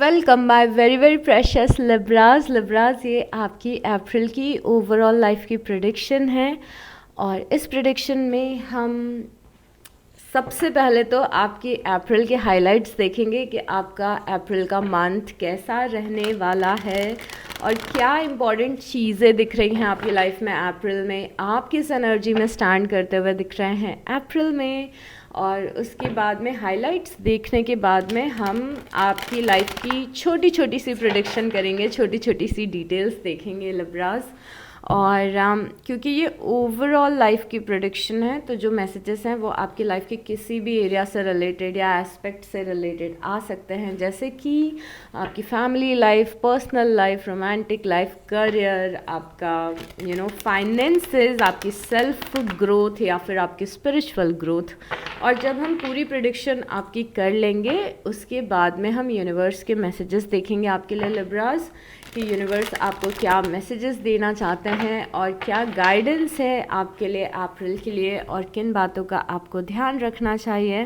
Welcome my very very precious लिब्राज ये आपकी अप्रैल की ओवरऑल लाइफ की प्रेडिक्शन है। और इस प्रेडिक्शन में हम सबसे पहले तो आपकी अप्रैल के हाइलाइट्स देखेंगे कि आपका अप्रैल का मंथ कैसा रहने वाला है और क्या इम्पॉर्टेंट चीज़ें दिख रही हैं आपकी लाइफ में अप्रैल में, आप किस एनर्जी में स्टैंड करते हुए दिख रहे हैं अप्रैल में। और उसके बाद में हाइलाइट्स देखने के बाद में हम आपकी लाइफ की छोटी छोटी सी प्रेडिक्शन करेंगे, छोटी छोटी सी डिटेल्स देखेंगे लिब्राज। और क्योंकि ये ओवरऑल लाइफ की प्रेडिक्शन है तो जो मैसेजेस हैं वो आपकी लाइफ के किसी भी एरिया से रिलेटेड या एस्पेक्ट से रिलेटेड आ सकते हैं, जैसे कि आपकी family life, personal life, romantic life, career, आपका फाइनेंसेस, आपकी सेल्फ ग्रोथ या फिर आपकी स्पिरिचुअल ग्रोथ। और जब हम पूरी प्रेडिक्शन आपकी कर लेंगे उसके बाद में हम यूनिवर्स के मैसेजेस देखेंगे आपके लिए लिब्राज, कि यूनिवर्स आपको क्या मैसेजेस देना चाहते हैं और क्या गाइडेंस है आपके लिए अप्रैल के लिए और किन बातों का आपको ध्यान रखना चाहिए।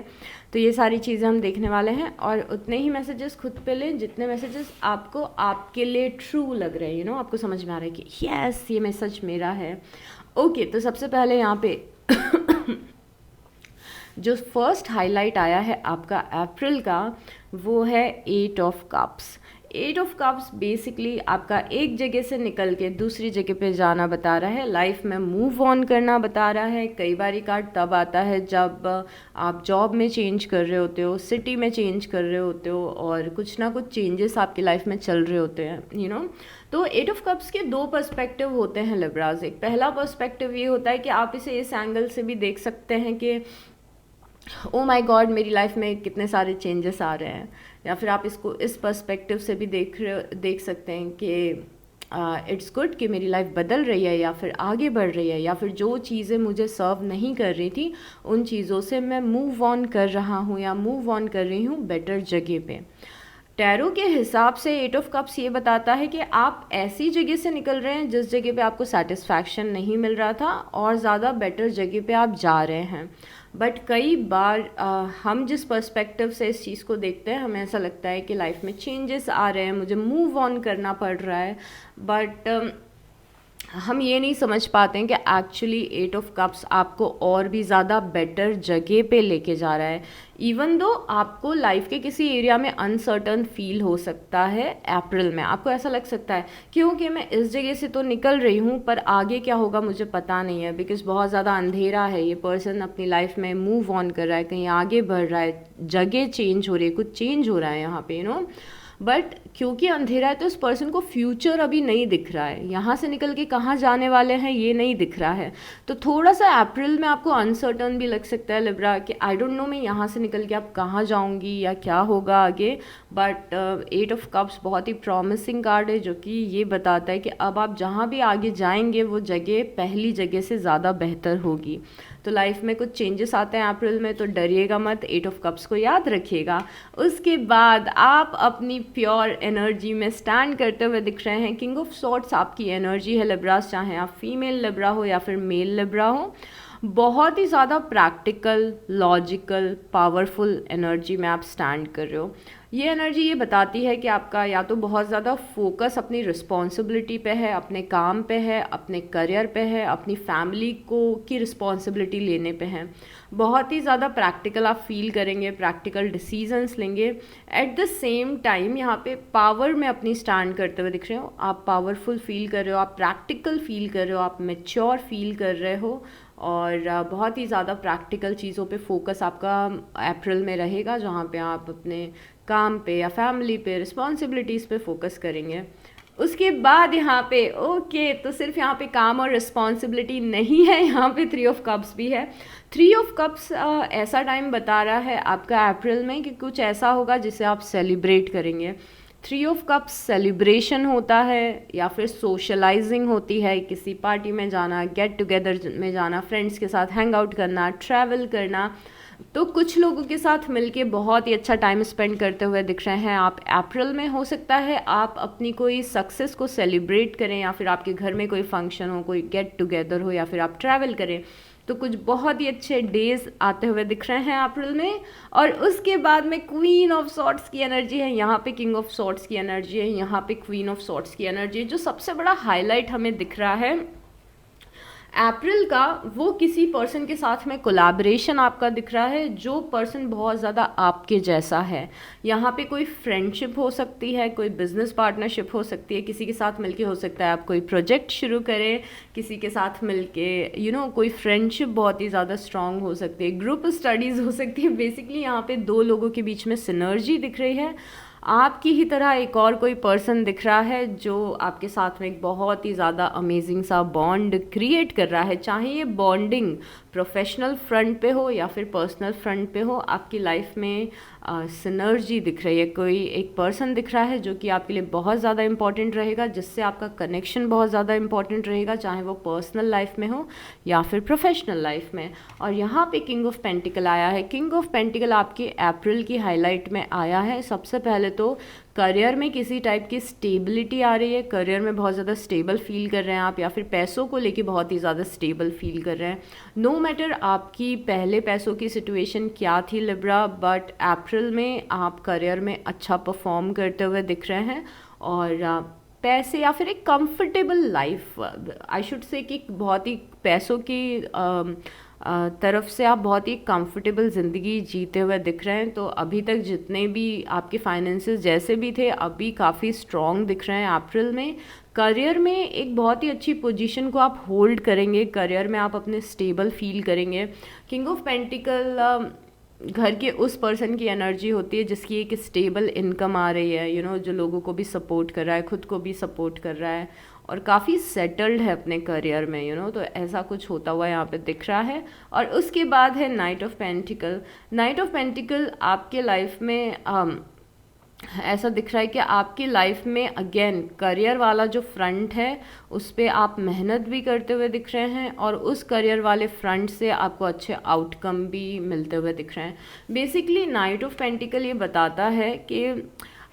तो ये सारी चीज़ें हम देखने वाले हैं और उतने ही मैसेजेस खुद पे लें जितने मैसेजेस आपको आपके लिए ट्रू लग रहे हैं, आपको समझ में आ रहा है कि यस ये मैसेज मेरा है। ओके, तो सबसे पहले यहाँ पे जो फर्स्ट हाईलाइट आया है आपका अप्रैल का वो है 8 of cups. 8 of cups basically आपका एक जगह से निकल के दूसरी जगह पे जाना बता रहा है, लाइफ में मूव ऑन करना बता रहा है। कई बार कार्ड तब आता है जब आप जॉब में चेंज कर रहे होते हो, सिटी में चेंज कर रहे होते हो और कुछ ना कुछ चेंजेस आपकी लाइफ में चल रहे होते हैं तो 8 ऑफ कप्स के दो पर्सपेक्टिव होते हैं लिब्राज। एक पहला पर्सपेक्टिव ये होता है कि आप इसे इस एंगल से भी देख सकते हैं कि ओ माय गॉड मेरी लाइफ में कितने सारे चेंजेस आ रहे हैं, या फिर आप इसको इस पर्सपेक्टिव से भी देख सकते हैं कि इट्स गुड कि मेरी लाइफ बदल रही है या फिर आगे बढ़ रही है, या फिर जो चीज़ें मुझे सर्व नहीं कर रही थी उन चीज़ों से मैं मूव ऑन कर रहा हूँ या मूव ऑन कर रही हूँ बेटर जगह पे। टैरो के हिसाब से 8 ऑफ कप्स ये बताता है कि आप ऐसी जगह से निकल रहे हैं जिस जगह पे आपको सेटिस्फैक्शन नहीं मिल रहा था और ज़्यादा बेटर जगह पे आप जा रहे हैं। बट कई बार हम जिस पर्सपेक्टिव से इस चीज़ को देखते हैं हमें ऐसा लगता है कि लाइफ में चेंजेस आ रहे हैं, मुझे मूव ऑन करना पड़ रहा है, बट हम ये नहीं समझ पाते हैं कि एक्चुअली 8 ऑफ कप्स आपको और भी ज़्यादा बेटर जगह पे लेके जा रहा है। इवन दो आपको लाइफ के किसी एरिया में अनसर्टन फील हो सकता है अप्रैल में, आपको ऐसा लग सकता है क्योंकि मैं इस जगह से तो निकल रही हूँ पर आगे क्या होगा मुझे पता नहीं है, बिकॉज बहुत ज़्यादा अंधेरा है। ये पर्सन अपनी लाइफ में मूव ऑन कर रहा है, कहीं आगे बढ़ रहा है, जगह चेंज हो रही है, कुछ चेंज हो रहा है यहाँ पे बट क्योंकि अंधेरा है तो इस पर्सन को फ्यूचर अभी नहीं दिख रहा है, यहाँ से निकल के कहाँ जाने वाले हैं ये नहीं दिख रहा है। तो थोड़ा सा अप्रैल में आपको अनसर्टन भी लग सकता है लिब्रा कि आई डोंट नो मैं यहाँ से निकल के अब कहाँ जाऊँगी या क्या होगा आगे। बट 8 ऑफ कप्स बहुत ही प्रॉमिसिंग कार्ड है जो कि ये बताता है कि अब आप जहाँ भी आगे जाएंगे वो जगह पहली जगह से ज़्यादा बेहतर होगी। तो लाइफ में कुछ चेंजेस आते हैं अप्रैल में तो डरिएगा मत, 8 ऑफ कप्स को याद रखिएगा। उसके बाद आप अपनी प्योर एनर्जी में स्टैंड करते हुए दिख रहे हैं। किंग ऑफ सॉर्ड्स आपकी एनर्जी है लिब्रास, चाहे आप फीमेल लिब्रा हो या फिर मेल लिब्रा हो। बहुत ही ज़्यादा प्रैक्टिकल, लॉजिकल, पावरफुल एनर्जी में आप स्टैंड कर रहे हो। ये एनर्जी ये बताती है कि आपका या तो बहुत ज़्यादा फोकस अपनी रिस्पॉन्सिबिलिटी पे है, अपने काम पे है, अपने करियर पे है, अपनी फैमिली की रिस्पॉन्सिबिलिटी लेने पे है। बहुत ही ज़्यादा प्रैक्टिकल आप फील करेंगे, प्रैक्टिकल डिसीजंस लेंगे। एट द सेम टाइम यहाँ पे पावर में अपनी स्टैंड करते हुए दिख रहे हो, आप पावरफुल फील कर रहे हो, आप प्रैक्टिकल फील कर रहे हो, आप मैच्योर फील कर रहे हो और बहुत ही ज़्यादा प्रैक्टिकल चीज़ों पे फोकस आपका अप्रैल में रहेगा, जहाँ पे आप अपने काम पे या फैमिली पे, रिस्पॉन्सिबिलिटीज़ पे फोकस करेंगे। उसके बाद यहाँ पे ओके तो सिर्फ यहाँ पे काम और रिस्पॉन्सिबिलिटी नहीं है, यहाँ पे 3 ऑफ कप्स भी है। 3 ऑफ कप्स ऐसा टाइम बता रहा है आपका अप्रैल में कि कुछ ऐसा होगा जिसे आप सेलिब्रेट करेंगे। 3 ऑफ कप्स सेलिब्रेशन होता है या फिर सोशलाइजिंग होती है, किसी पार्टी में जाना, गेट टुगेदर में जाना, फ्रेंड्स के साथ हैंग आउट करना, ट्रैवल करना। तो कुछ लोगों के साथ मिलके बहुत ही अच्छा टाइम स्पेंड करते हुए दिख रहे हैं आप अप्रैल में। हो सकता है आप अपनी कोई सक्सेस को सेलिब्रेट करें या फिर आपके घर में कोई फंक्शन हो, कोई गेट टुगेदर हो या फिर आप ट्रैवल करें। तो कुछ बहुत ही अच्छे डेज आते हुए दिख रहे हैं अप्रैल में। और उसके बाद में क्वीन ऑफ सॉर्ट्स की एनर्जी है, यहाँ पे किंग ऑफ सॉर्ट्स की एनर्जी है, यहाँ पे क्वीन ऑफ सॉर्ट्स की एनर्जी है। जो सबसे बड़ा हाईलाइट हमें दिख रहा है अप्रैल का, वो किसी पर्सन के साथ में कोलैबोरेशन आपका दिख रहा है, जो पर्सन बहुत ज़्यादा आपके जैसा है। यहाँ पे कोई फ्रेंडशिप हो सकती है, कोई बिजनेस पार्टनरशिप हो सकती है, किसी के साथ मिलके हो सकता है आप कोई प्रोजेक्ट शुरू करें, किसी के साथ मिलके कोई फ्रेंडशिप बहुत ही ज़्यादा स्ट्रांग हो सकती है, ग्रुप स्टडीज़ हो सकती है। बेसिकली यहाँ पे दो लोगों के बीच में सिनर्जी दिख रही है। आपकी ही तरह एक और कोई पर्सन दिख रहा है जो आपके साथ में एक बहुत ही ज़्यादा अमेजिंग सा बॉन्ड क्रिएट कर रहा है। चाहे ये बॉन्डिंग प्रोफेशनल फ्रंट पे हो या फिर पर्सनल फ्रंट पे हो, आपकी लाइफ में सिनर्जी दिख रही है। कोई एक पर्सन दिख रहा है जो कि आपके लिए बहुत ज़्यादा इंपॉर्टेंट रहेगा, जिससे आपका कनेक्शन बहुत ज़्यादा इंपॉर्टेंट रहेगा, चाहे वो पर्सनल लाइफ में हो या फिर प्रोफेशनल लाइफ में। और यहाँ पे किंग ऑफ पेंटिकल आया है। किंग ऑफ पेंटिकल आपके अप्रैल की हाईलाइट में आया है। सबसे पहले तो करियर में किसी टाइप की स्टेबिलिटी आ रही है, करियर में बहुत ज़्यादा स्टेबल फील कर रहे हैं आप, या फिर पैसों को लेके बहुत ही ज़्यादा स्टेबल फील कर रहे हैं। नो मैटर आपकी पहले पैसों की सिचुएशन क्या थी लिब्रा, बट अप्रैल में आप करियर में अच्छा परफॉर्म करते हुए दिख रहे हैं। और पैसे या फिर एक comfortable life, I should say कि बहुत ही पैसों की तरफ से आप बहुत ही कंफर्टेबल ज़िंदगी जीते हुए दिख रहे हैं। तो अभी तक जितने भी आपके फाइनेंसेस जैसे भी थे, अभी काफ़ी स्ट्रॉन्ग दिख रहे हैं अप्रैल में। करियर में एक बहुत ही अच्छी पोजीशन को आप होल्ड करेंगे, करियर में आप अपने स्टेबल फील करेंगे। किंग ऑफ पेंटिकल घर के उस पर्सन की एनर्जी होती है जिसकी एक स्टेबल इनकम आ रही है, जो लोगों को भी सपोर्ट कर रहा है, खुद को भी सपोर्ट कर रहा है और काफ़ी सेटल्ड है अपने करियर में, तो ऐसा कुछ होता हुआ यहाँ पे दिख रहा है। और उसके बाद है night of pentacle. Night of pentacle आपके लाइफ में ऐसा दिख रहा है कि आपकी लाइफ में अगेन करियर वाला जो फ्रंट है उस पर आप मेहनत भी करते हुए दिख रहे हैं, और उस करियर वाले फ्रंट से आपको अच्छे आउटकम भी मिलते हुए दिख रहे हैं। बेसिकली नाइट ऑफ पेंटिकल ये बताता है कि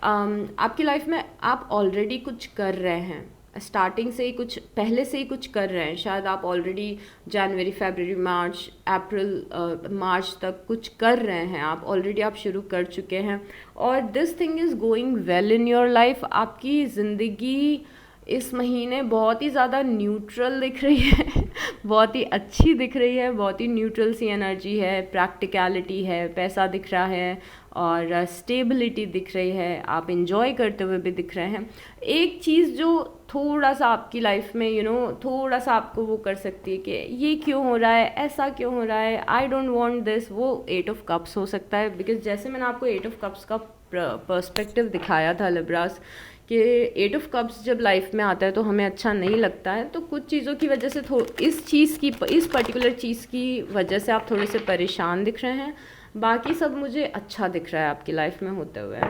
आपकी लाइफ में आप ऑलरेडी कुछ कर रहे हैं, स्टार्टिंग से ही कुछ पहले से ही कुछ कर रहे हैं। शायद आप ऑलरेडी जनवरी, फरवरी, मार्च, अप्रैल, मार्च तक कुछ कर रहे हैं, आप ऑलरेडी आप शुरू कर चुके हैं, और this thing is going well in your life. आपकी ज़िंदगी इस महीने बहुत ही ज़्यादा न्यूट्रल दिख रही है बहुत ही अच्छी दिख रही है, बहुत ही न्यूट्रल सी एनर्जी है, प्रैक्टिकलिटी है, पैसा दिख रहा है और स्टेबिलिटी दिख रही है, आप इंजॉय करते हुए भी दिख रहे हैं। एक चीज़ जो थोड़ा सा आपकी लाइफ में थोड़ा सा आपको वो कर सकती है कि ये क्यों हो रहा है, ऐसा क्यों हो रहा है, आई डोंट वांट दिस, वो 8 ऑफ कप्स हो सकता है। बिकॉज जैसे मैंने आपको 8 ऑफ कप्स का पर्सपेक्टिव दिखाया था लिब्रास, कि 8 ऑफ कप्स जब लाइफ में आता है तो हमें अच्छा नहीं लगता है, तो कुछ चीज़ों की वजह से इस पर्टिकुलर चीज़ की वजह से आप थोड़े से परेशान दिख रहे हैं। बाकी सब मुझे अच्छा दिख रहा है आपकी लाइफ में होते हुए।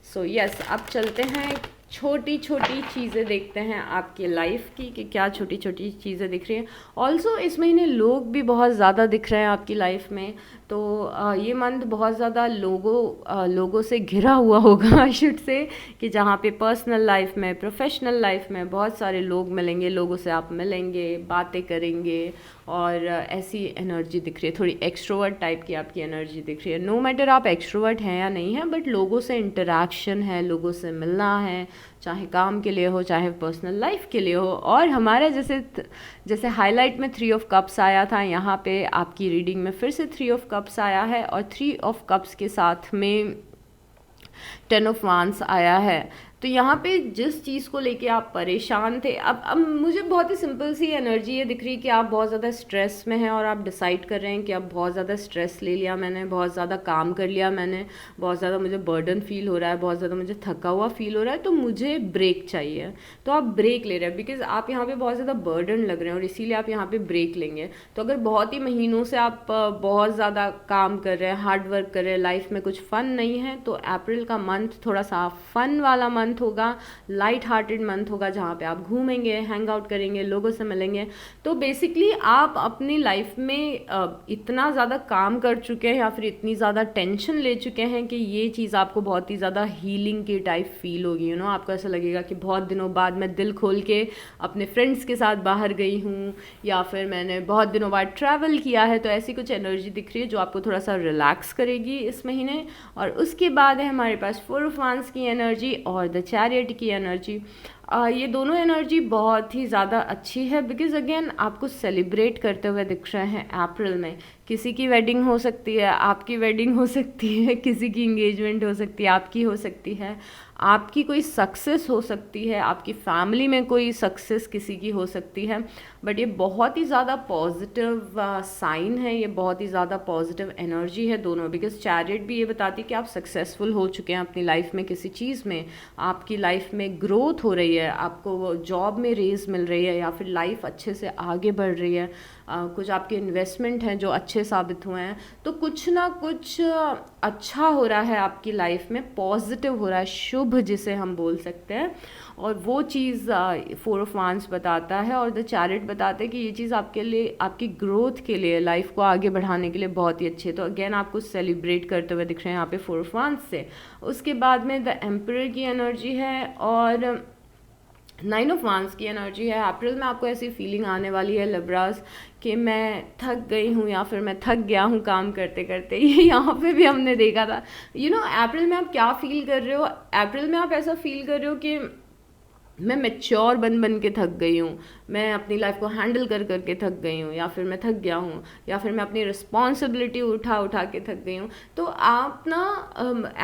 सो यस, अब चलते हैं छोटी छोटी चीज़ें देखते हैं आपकी लाइफ की कि क्या छोटी छोटी चीज़ें दिख रही हैं। ऑल्सो इस महीने लोग भी बहुत ज़्यादा दिख रहे हैं आपकी लाइफ में, तो ये मंथ बहुत ज़्यादा लोगों से घिरा हुआ होगा आई शुड से, कि जहाँ पे पर्सनल लाइफ में, प्रोफेशनल लाइफ में बहुत सारे लोग मिलेंगे, लोगों से आप मिलेंगे, बातें करेंगे, और ऐसी एनर्जी दिख रही है। थोड़ी एक्सट्रोवर्ट टाइप की आपकी एनर्जी दिख रही है। नो मैटर आप एक्सट्रोवर्ट हैं या नहीं हैं, बट लोगों से इंटरेक्शन है, लोगों से मिलना है, चाहे काम के लिए हो चाहे पर्सनल लाइफ के लिए हो। और हमारे जैसे हाईलाइट में 3 ऑफ कप्स आया था, यहाँ पे आपकी रीडिंग में फिर से 3 ऑफ कप्स आया है, और 3 ऑफ कप्स के साथ में 10 ऑफ वांस आया है। तो यहाँ पे जिस चीज़ को लेके आप परेशान थे, अब मुझे बहुत ही सिंपल सी एनर्जी ये दिख रही है कि आप बहुत ज़्यादा स्ट्रेस में हैं, और आप डिसाइड कर रहे हैं कि अब बहुत ज़्यादा स्ट्रेस ले लिया मैंने, बहुत ज़्यादा काम कर लिया मैंने, बहुत ज़्यादा मुझे बर्डन फील हो रहा है, बहुत ज़्यादा मुझे थका हुआ फील हो रहा है, तो मुझे ब्रेक चाहिए। तो आप ब्रेक ले रहे हैं बिकॉज आप यहाँ पे बहुत ज़्यादा बर्डन लग रहे हैं, और इसीलिए आप यहाँ पे ब्रेक लेंगे। तो अगर बहुत ही महीनों से आप बहुत ज़्यादा काम कर रहे हैं, हार्ड वर्क कर रहे हैं, लाइफ में कुछ फ़न नहीं है, तो अप्रैल का मंथ मंथ थोड़ा सा फन वाला मंथ होगा, लाइट हार्टेड मंथ होगा, जहाँ पे आप घूमेंगे, हैंग आउट करेंगे, लोगों से मिलेंगे। तो बेसिकली आप अपनी लाइफ में इतना ज़्यादा काम कर चुके हैं या फिर इतनी ज़्यादा टेंशन ले चुके हैं कि ये चीज़ आपको बहुत ही ज़्यादा हीलिंग की टाइप फील होगी। यू नो, आपको ऐसा लगेगा कि बहुत दिनों बाद मैं दिल खोल के अपने फ्रेंड्स के साथ बाहर गई हूँ, या फिर मैंने बहुत दिनों बाद ट्रैवल किया है। तो ऐसी कुछ एनर्जी दिख रही है जो आपको थोड़ा सा रिलैक्स करेगी इस महीने। और उसके बाद है हमारे पास 4 ऑफ वांड्स की एनर्जी और द चैरियट की एनर्जी। ये दोनों एनर्जी बहुत ही ज़्यादा अच्छी है, बिकॉज अगेन आपको सेलिब्रेट करते हुए दिख रहे हैं अप्रैल में। किसी की वेडिंग हो सकती है, आपकी वेडिंग हो सकती है, किसी की इंगेजमेंट हो सकती है, आपकी हो सकती है, आपकी कोई सक्सेस हो सकती है, आपकी फैमिली में कोई सक्सेस किसी की हो सकती है। बट ये बहुत ही ज़्यादा पॉजिटिव साइन है, ये बहुत ही ज़्यादा पॉजिटिव एनर्जी है दोनों। बिकॉज चैरियट भी ये बताती है कि आप सक्सेसफुल हो चुके हैं अपनी लाइफ में किसी चीज़ में, आपकी लाइफ में ग्रोथ हो रही है, आपको जॉब में रेज मिल रही है, या फिर लाइफ अच्छे से आगे बढ़ रही है, कुछ आपके इन्वेस्टमेंट हैं जो अच्छे साबित हुए हैं। तो कुछ ना कुछ अच्छा हो रहा है आपकी लाइफ में, पॉजिटिव हो रहा है, शुभ जिसे हम बोल सकते हैं। और वो चीज़ 4 ऑफ वांड्स बताता है, और द चैरियट बताते हैं कि ये चीज़ आपके लिए, आपकी ग्रोथ के लिए, लाइफ को आगे बढ़ाने के लिए बहुत ही अच्छी है। तो अगेन आपको सेलिब्रेट करते हुए दिख रहे हैं यहाँ पे 4 ऑफ वांड्स से। उसके बाद में द एम्परर की एनर्जी है और 9 ऑफ वांड्स की एनर्जी है। अप्रैल में आपको ऐसी फीलिंग आने वाली है लिब्रास कि मैं थक गई हूँ या फिर मैं थक गया हूँ काम करते करते। ये यहाँ पे भी हमने देखा था। यू नो, अप्रैल में आप क्या फील कर रहे हो? अप्रैल में आप ऐसा फील कर रहे हो कि मैं मैच्योर बन के थक गई हूँ, मैं अपनी लाइफ को हैंडल कर के थक गई हूँ, या फिर मैं थक गया हूँ, या फिर मैं अपनी रिस्पॉन्सिबिलिटी उठा के थक गई हूँ। तो आप ना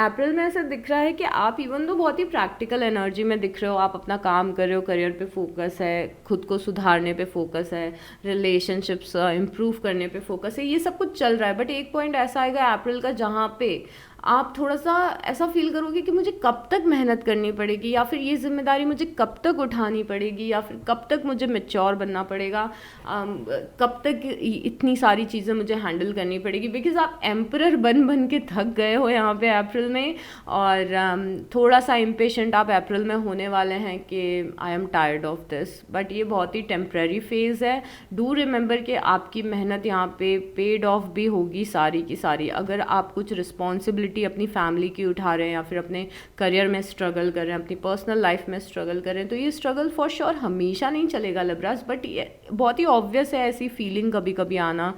अप्रैल में ऐसा दिख रहा है कि आप इवन तो बहुत ही प्रैक्टिकल एनर्जी में दिख रहे हो, आप अपना काम कर रहे हो, करियर पे फोकस है, खुद को सुधारने पे फोकस है, रिलेशनशिप्स इम्प्रूव करने पे फोकस है, ये सब कुछ चल रहा है। बट एक पॉइंट ऐसा आएगा अप्रैल का जहाँ पे आप थोड़ा सा ऐसा फील करोगे कि मुझे कब तक मेहनत करनी पड़ेगी, या फिर ये जिम्मेदारी मुझे कब तक उठानी पड़ेगी, या फिर कब तक मुझे मैच्योर बनना पड़ेगा, कब तक इतनी सारी चीज़ें मुझे हैंडल करनी पड़ेगी। बिकॉज आप एम्परर बन के थक गए हो यहाँ पे अप्रैल में, और थोड़ा सा इम्पेशेंट आप अप्रैल में होने वाले हैं कि I am tired of this. But ये बहुत ही टेम्प्रेरी फेज़ है। डू रिमेंबर कि आपकी मेहनत यहाँ पे पेड ऑफ भी होगी सारी की सारी। अगर आप कुछ रिस्पॉन्सिबिलिटी अपनी फैमिली की उठा रहे हैं, या फिर अपने करियर में स्ट्रगल कर रहे हैं, अपनी पर्सनल लाइफ में स्ट्रगल कर रहे हैं, तो ये स्ट्रगल फॉर श्योर हमेशा नहीं चलेगा लिब्रास। बट ये बहुत ही ऑब्वियस है ऐसी फीलिंग कभी कभी आना।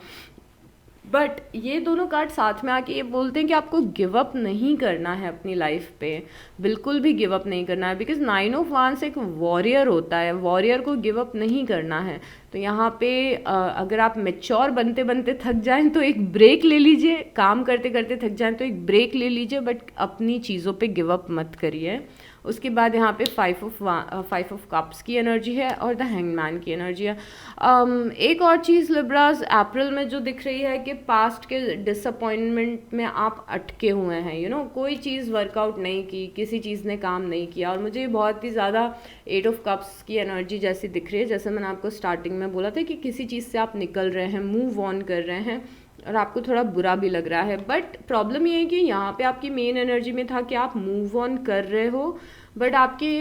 बट ये दोनों कार्ड साथ में आके ये बोलते हैं कि आपको गिव अप नहीं करना है अपनी लाइफ पे, बिल्कुल भी गिव अप नहीं करना है। बिकॉज 9 ऑफ वांड्स एक वॉरियर होता है, वॉरियर को गिव अप नहीं करना है। तो यहाँ पे अगर आप मैच्योर बनते बनते थक जाएं तो एक ब्रेक ले लीजिए, काम करते करते थक जाएं तो एक ब्रेक ले लीजिए, बट अपनी चीज़ों पे गिव अप मत करिए। उसके बाद यहाँ पे 5 ऑफ कप्स की एनर्जी है और द हैंगमैन की एनर्जी है। एक और चीज़ लिब्रास अप्रैल में जो दिख रही है कि पास्ट के डिसअपॉइंटमेंट में आप अटके हुए हैं। यू नो, कोई चीज़ वर्कआउट नहीं की, किसी चीज़ ने काम नहीं किया, और मुझे बहुत ही ज़्यादा 8 ऑफ कप्स की एनर्जी जैसी दिख रही है। जैसे मैंने आपको स्टार्टिंग में बोला था कि किसी चीज़ से आप निकल रहे हैं, मूव ऑन कर रहे हैं, और आपको थोड़ा बुरा भी लग रहा है। बट प्रॉब्लम ये है कि यहाँ पे आपकी मेन एनर्जी में था कि आप मूव ऑन कर रहे हो, बट आपकी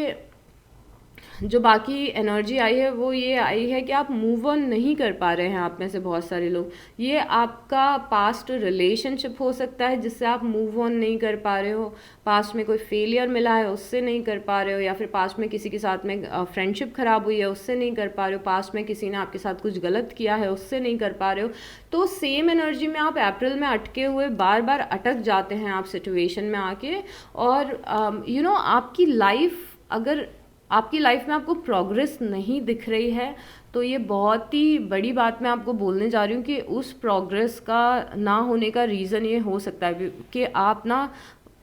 जो बाकी एनर्जी आई है वो ये आई है कि आप मूव ऑन नहीं कर पा रहे हैं। आप में से बहुत सारे लोग, ये आपका पास्ट रिलेशनशिप हो सकता है जिससे आप मूव ऑन नहीं कर पा रहे हो, पास्ट में कोई फेलियर मिला है उससे नहीं कर पा रहे हो, या फिर पास्ट में किसी के साथ में फ्रेंडशिप खराब हुई है उससे नहीं कर पा रहे हो, पास्ट में किसी ने आपके साथ कुछ गलत किया है उससे नहीं कर पा रहे हो। तो सेम एनर्जी में आप अप्रैल में अटके हुए बार बार अटक जाते हैं आप सिचुएशन में आके। और यू नो, आपकी लाइफ, अगर आपकी लाइफ में आपको प्रोग्रेस नहीं दिख रही है तो ये बहुत ही बड़ी बात मैं आपको बोलने जा रही हूँ कि उस प्रोग्रेस का ना होने का रीज़न ये हो सकता है कि आप ना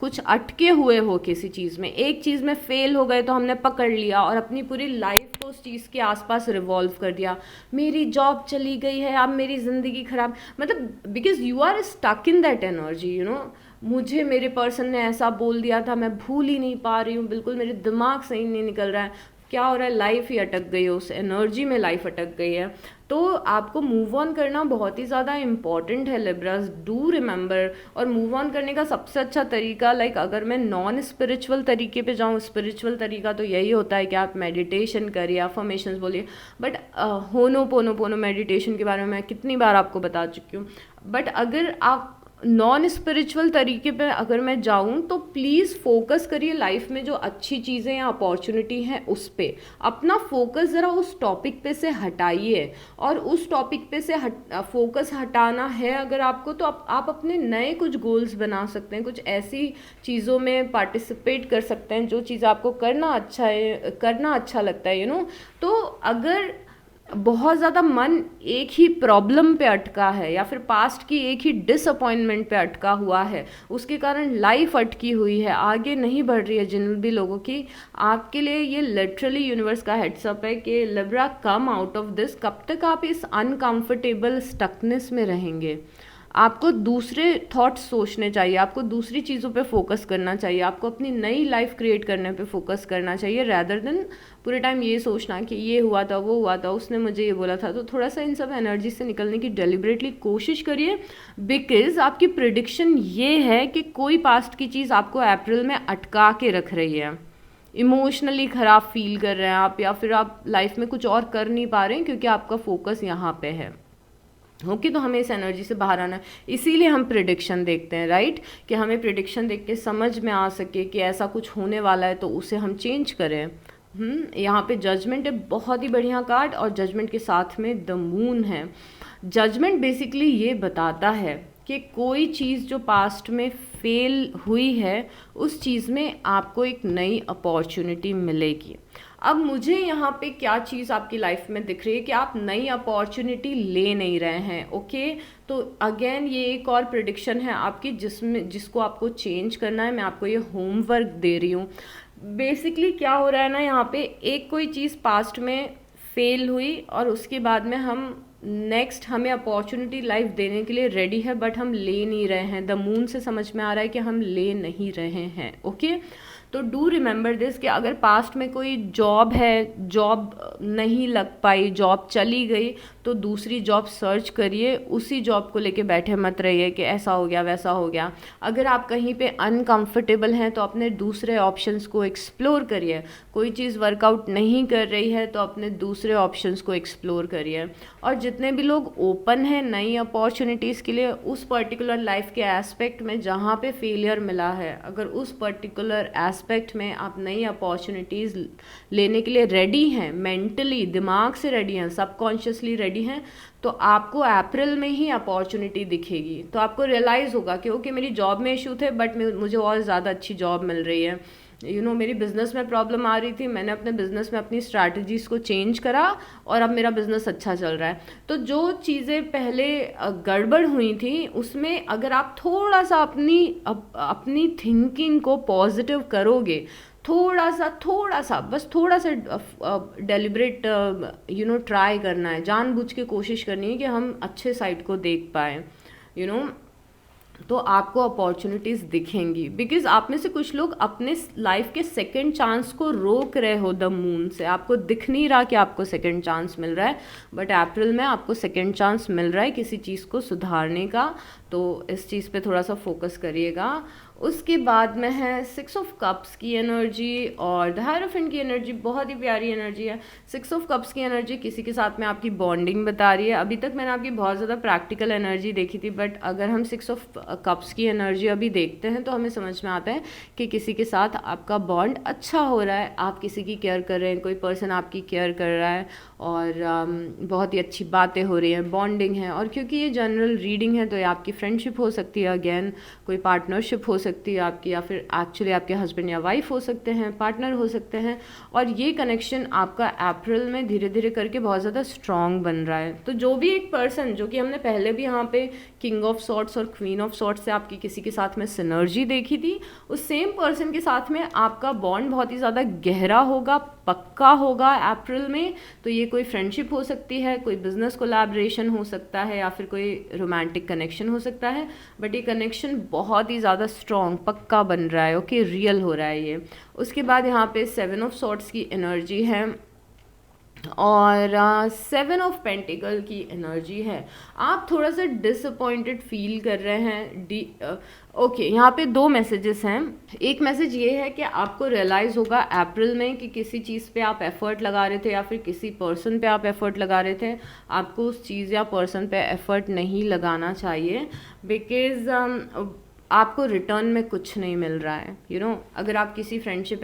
कुछ अटके हुए हो किसी चीज़ में, एक चीज़ में फेल हो गए तो हमने पकड़ लिया और अपनी पूरी लाइफ को उस चीज़ के आसपास रिवॉल्व कर दिया। मेरी जॉब चली गई है, अब मेरी ज़िंदगी ख़राब, मतलब because you are stuck in that energy. You know, मुझे मेरे पर्सन ने ऐसा बोल दिया था, मैं भूल ही नहीं पा रही हूँ, बिल्कुल मेरे दिमाग से ही नहीं निकल रहा है। क्या हो रहा है, लाइफ ही अटक गई है, उस एनर्जी में लाइफ अटक गई है। तो आपको मूव ऑन करना बहुत ही ज़्यादा इम्पॉर्टेंट है लिब्रास, डू रिमेंबर। और मूव ऑन करने का सबसे अच्छा तरीका, लाइक अगर मैं नॉन स्पिरिचुअल तरीके पे जाऊँ, स्पिरिचुअल तरीका तो यही होता है कि आप मेडिटेशन करिए, अफर्मेशंस बोलिए, बट होनोपोनोपोनो मेडिटेशन के बारे में मैं कितनी बार आपको बता चुकी हूँ। बट अगर आप नॉन स्पिरिचुअल तरीके पे अगर मैं जाऊँ तो प्लीज़ फोकस करिए लाइफ में जो अच्छी चीज़ें या अपॉर्चुनिटी हैं उस पे, अपना फोकस ज़रा उस टॉपिक पे से हटाइए। और उस टॉपिक पे से फोकस हटाना है अगर आपको, तो आप अपने नए कुछ गोल्स बना सकते हैं, कुछ ऐसी चीज़ों में पार्टिसिपेट कर सकते हैं जो चीज़ आपको करना अच्छा है, करना अच्छा लगता है, तो अगर बहुत ज़्यादा मन एक ही प्रॉब्लम पे अटका है या फिर पास्ट की एक ही डिसअपॉइंटमेंट पे अटका हुआ है, उसके कारण लाइफ अटकी हुई है, आगे नहीं बढ़ रही है जिन भी लोगों की, आपके लिए ये लिटरली यूनिवर्स का हेड्सअप है कि Libra come out of this. कब तक आप इस अनकंफर्टेबल स्टकनेस में रहेंगे? आपको दूसरे थॉट्स सोचने चाहिए, आपको दूसरी चीज़ों पे फोकस करना चाहिए, आपको अपनी नई लाइफ क्रिएट करने पे फोकस करना चाहिए, रैदर देन पूरे टाइम ये सोचना कि ये हुआ था, वो हुआ था, उसने मुझे ये बोला था। तो थोड़ा सा इन सब एनर्जी से निकलने की डेलिबरेटली कोशिश करिए, बिकॉज आपकी प्रिडिक्शन ये है कि कोई पास्ट की चीज़ आपको अप्रैल में अटका के रख रही है, इमोशनली ख़राब फील कर रहे हैं आप, या फिर आप लाइफ में कुछ और कर नहीं पा रहे हैं क्योंकि आपका फोकस यहाँ पे है। ओके, तो हमें इस एनर्जी से बाहर आना है, इसीलिए हम प्रिडिक्शन देखते हैं, राइट, कि हमें प्रिडिक्शन देख के समझ में आ सके कि ऐसा कुछ होने वाला है तो उसे हम चेंज करें। यहाँ पे जजमेंट है, बहुत ही बढ़िया कार्ड, और जजमेंट के साथ में द मून है। जजमेंट बेसिकली ये बताता है कि कोई चीज़ जो पास्ट में फेल हुई है उस चीज़ में आपको एक नई अपॉर्चुनिटी मिलेगी। अब मुझे यहाँ पे क्या चीज़ आपकी लाइफ में दिख रही है कि आप नई अपॉर्चुनिटी ले नहीं रहे हैं। ओके, तो अगेन ये एक और प्रिडिक्शन है आपकी जिसको आपको चेंज करना है। मैं आपको ये होमवर्क दे रही हूँ। बेसिकली क्या हो रहा है ना, यहाँ पे एक कोई चीज़ पास्ट में फेल हुई और उसके बाद में हम नेक्स्ट हमें अपॉर्चुनिटी लाइफ देने के लिए रेडी है, बट हम ले नहीं रहे हैं। द मून से समझ में आ रहा है कि हम ले नहीं रहे हैं। ओके, तो डू रिमेंबर दिस कि अगर पास्ट में कोई जॉब है, जॉब नहीं लग पाई, जॉब चली गई, तो दूसरी जॉब सर्च करिए, उसी जॉब को लेके बैठे मत रहिए कि ऐसा हो गया वैसा हो गया। अगर आप कहीं पे अनकंफर्टेबल हैं तो अपने दूसरे ऑप्शंस को एक्सप्लोर करिए। कोई चीज़ वर्कआउट नहीं कर रही है तो अपने दूसरे ऑप्शंस को एक्सप्लोर करिए। और जितने भी लोग ओपन हैं नई अपॉर्चुनिटीज़ के लिए, उस पर्टिकुलर लाइफ के एस्पेक्ट में जहाँ पे फेलियर मिला है, अगर उस पर्टिकुलर एस्पेक्ट में आप नई अपॉर्चुनिटीज़ लेने के लिए रेडी हैं, मेंटली दिमाग से रेडी हैं, सबकॉन्शियसली रेडी हैं, तो आपको अप्रैल में ही अपॉर्चुनिटी दिखेगी। तो आपको रियलाइज़ होगा कि ओके, मेरी जॉब में इशू थे बट मुझे और ज़्यादा अच्छी जॉब मिल रही है। मेरी बिज़नेस में प्रॉब्लम आ रही थी, मैंने अपने बिज़नेस में अपनी स्ट्रैटेजीज़ को चेंज करा और अब मेरा बिज़नेस अच्छा चल रहा है। तो जो चीज़ें पहले गड़बड़ हुई थी उसमें अगर आप थोड़ा सा अपनी थिंकिंग को पॉजिटिव करोगे, थोड़ा सा बस थोड़ा सा डेलिब्रेट ट्राई करना है, जानबूझ के कोशिश करनी है कि हम अच्छे साइड को देख पाएँ, तो आपको अपॉर्चुनिटीज़ दिखेंगी। बिकॉज आप में से कुछ लोग अपने लाइफ के सेकंड चांस को रोक रहे हो द मून से, आपको दिख नहीं रहा कि आपको सेकंड चांस मिल रहा है, बट अप्रैल में आपको सेकंड चांस मिल रहा है किसी चीज़ को सुधारने का। तो इस चीज़ पे थोड़ा सा फोकस करिएगा। उसके बाद में है 6 ऑफ कप्स की एनर्जी और द हायरोफेंट की एनर्जी, बहुत ही प्यारी एनर्जी है। 6 ऑफ कप्स की एनर्जी किसी के साथ में आपकी बॉन्डिंग बता रही है। अभी तक मैंने आपकी बहुत ज़्यादा प्रैक्टिकल एनर्जी देखी थी, बट अगर हम 6 ऑफ कप्स की एनर्जी अभी देखते हैं तो हमें समझ में आता है कि किसी के साथ आपका बॉन्ड अच्छा हो रहा है, आप किसी की केयर कर रहे हैं, कोई पर्सन आपकी केयर कर रहा है और बहुत ही अच्छी बातें हो रही हैं, बॉन्डिंग है। और क्योंकि ये जनरल रीडिंग है तो ये आपकी फ्रेंडशिप हो सकती है, अगेन कोई पार्टनरशिप हो सकती है आपकी, या फिर एक्चुअली आपके हस्बैंड या वाइफ हो सकते हैं, पार्टनर हो सकते हैं। और ये कनेक्शन आपका अप्रैल में धीरे धीरे करके बहुत ज़्यादा स्ट्रॉन्ग बन रहा है। तो जो भी एक पर्सन, जो कि हमने पहले भी यहाँ पे किंग ऑफ सॉर्ट्स और क्वीन ऑफ सॉर्ट्स से आपकी किसी के साथ में सिनर्जी देखी थी, उस सेम पर्सन के साथ में आपका बॉन्ड बहुत ही ज़्यादा गहरा होगा, पक्का होगा अप्रैल में। तो ये कोई फ्रेंडशिप हो सकती है, कोई बिजनेस कोलैबोरेशन हो सकता है, या फिर कोई रोमांटिक कनेक्शन हो सकता है, बट ये कनेक्शन बहुत ही ज़्यादा स्ट्रॉन्ग स्ट्रॉन्ग, पक्का बन रहा है, ओके, रियल हो रहा है ये। उसके बाद यहाँ पे 7 ऑफ सॉर्ट्स की एनर्जी है और 7 ऑफ पेंटिकल की एनर्जी है। आप थोड़ा सा डिसअपॉइंटेड फील कर रहे हैं। ओके, यहाँ पे 2 मैसेजेस हैं। एक मैसेज ये है कि आपको रियलाइज़ होगा अप्रैल में कि किसी चीज़ पे आप एफर्ट लगा रहे थे या फिर किसी पर्सन पे आप एफर्ट लगा रहे थे, आपको उस चीज़ या पर्सन पे एफर्ट नहीं लगाना चाहिए, बिकॉज़ आपको रिटर्न में कुछ नहीं मिल रहा है। अगर आप किसी फ्रेंडशिप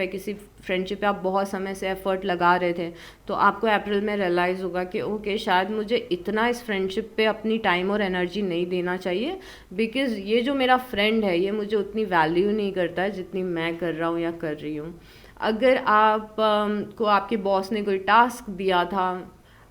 पे आप बहुत समय से एफर्ट लगा रहे थे, तो आपको अप्रैल में रियलाइज़ होगा कि ओके, शायद मुझे इतना इस फ्रेंडशिप पे अपनी टाइम और एनर्जी नहीं देना चाहिए, बिकॉज़ ये जो मेरा फ्रेंड है ये मुझे उतनी वैल्यू नहीं करता है जितनी मैं कर रहा हूँ या कर रही हूँ। अगर आप को आपके बॉस ने कोई टास्क दिया था,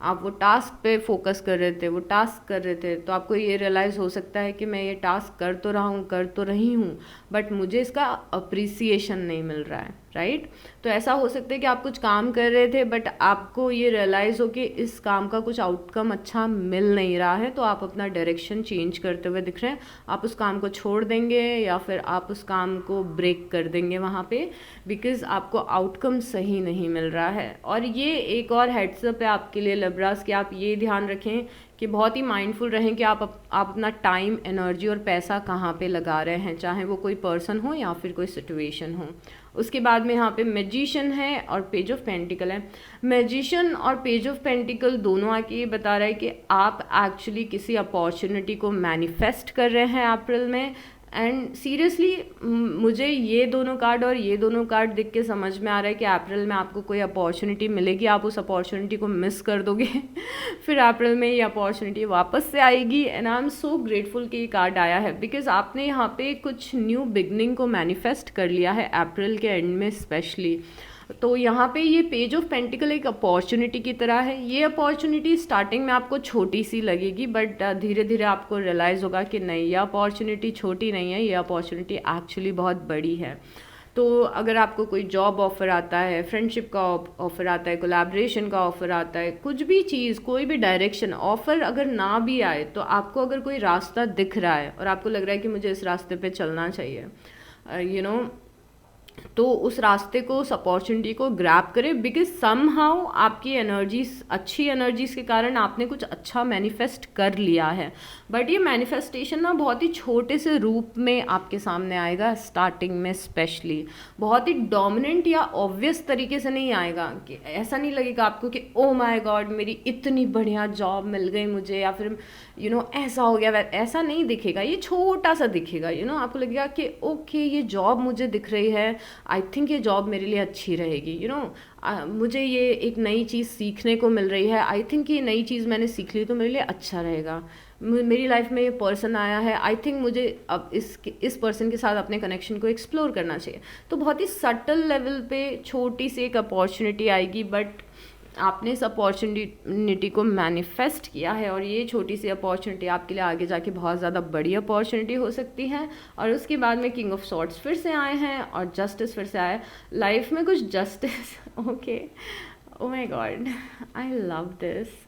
आप वो टास्क पे फोकस कर रहे थे, वो टास्क कर रहे थे, तो आपको ये रियलाइज़ हो सकता है कि मैं ये टास्क कर तो रही हूँ, बट मुझे इसका अप्रिसिएशन नहीं मिल रहा है, राइट। तो ऐसा हो सकता है कि आप कुछ काम कर रहे थे बट आपको ये रियलाइज़ हो कि इस काम का कुछ आउटकम अच्छा मिल नहीं रहा है, तो आप अपना डायरेक्शन चेंज करते हुए दिख रहे हैं। आप उस काम को छोड़ देंगे या फिर आप उस काम को ब्रेक कर देंगे वहाँ पे, बिकॉज़ आपको आउटकम सही नहीं मिल रहा है। और ये एक और हेड्सअप है आपके लिए लिब्रास कि आप ये ध्यान रखें कि बहुत ही माइंडफुल रहें कि आप अपना टाइम, एनर्जी और पैसा कहाँ पे लगा रहे हैं, चाहे वो कोई पर्सन हो या फिर कोई सिचुएशन हो। उसके बाद में यहाँ पे मैजिशियन है और पेज ऑफ पेंटिकल है। मैजिशियन और पेज ऑफ पेंटिकल दोनों आके ये बता रहा है कि आप एक्चुअली किसी अपॉर्चुनिटी को मैनिफेस्ट कर रहे हैं अप्रैल में। एंड सीरियसली मुझे ये दोनों कार्ड और ये दोनों कार्ड देख के समझ में आ रहा है कि अप्रैल में आपको कोई अपॉर्चुनिटी मिलेगी, आप उस अपॉर्चुनिटी को मिस कर दोगे फिर अप्रैल में ये अपॉर्चुनिटी वापस से आएगी। And I am so grateful कि ये कार्ड आया है, बिकॉज आपने यहाँ पे कुछ न्यू बिगनिंग को मैनिफेस्ट कर लिया है अप्रैल के एंड में स्पेशली। तो यहाँ पे ये पेज ऑफ पेंटिकल एक अपॉर्चुनिटी की तरह है। ये अपॉर्चुनिटी स्टार्टिंग में आपको छोटी सी लगेगी, बट धीरे धीरे आपको रियलाइज़ होगा कि नहीं, ये अपॉर्चुनिटी छोटी नहीं है, ये अपॉर्चुनिटी एक्चुअली बहुत बड़ी है। तो अगर आपको कोई जॉब ऑफ़र आता है, फ्रेंडशिप का ऑफ़र आता है, कोलैबोरेशन का ऑफ़र आता है, कुछ भी चीज़, कोई भी डायरेक्शन ऑफ़र अगर ना भी आए, तो आपको अगर कोई रास्ता दिख रहा है और आपको लग रहा है कि मुझे इस रास्ते पे चलना चाहिए, तो उस रास्ते को, उस अपॉर्चुनिटी को ग्रैब करें, बिकॉज समहाउ आपकी एनर्जीज, अच्छी एनर्जीज के कारण आपने कुछ अच्छा मैनिफेस्ट कर लिया है। बट ये मैनिफेस्टेशन ना बहुत ही छोटे से रूप में आपके सामने आएगा स्टार्टिंग में, स्पेशली बहुत ही डोमिनेंट या ऑब्वियस तरीके से नहीं आएगा। कि ऐसा नहीं लगेगा आपको कि ओ माय गॉड मेरी इतनी बढ़िया जॉब मिल गई मुझे, या फिर ऐसा हो गया, ऐसा नहीं दिखेगा। ये छोटा सा दिखेगा, आपको लगेगा कि ओके ये जॉब मुझे दिख रही है, आई थिंक ये जॉब मेरे लिए अच्छी रहेगी, मुझे ये एक नई चीज़ सीखने को मिल रही है, आई थिंक ये नई चीज़ मैंने सीख ली तो मेरे लिए अच्छा रहेगा। मेरी लाइफ में ये पर्सन आया है, आई थिंक मुझे अब इस पर्सन के साथ अपने कनेक्शन को एक्सप्लोर करना चाहिए। तो बहुत ही सटल लेवल पे छोटी सी एक अपॉर्चुनिटी आएगी, बट आपने इस अपॉर्चुनिटी को मैनिफेस्ट किया है, और ये छोटी सी अपॉर्चुनिटी आपके लिए आगे जाके बहुत ज़्यादा बड़ी अपॉर्चुनिटी हो सकती है। और उसके बाद में किंग ऑफ सॉर्ड्स फिर से आए हैं और जस्टिस फिर से आया है। लाइफ में कुछ justice, okay, oh my God, I love this.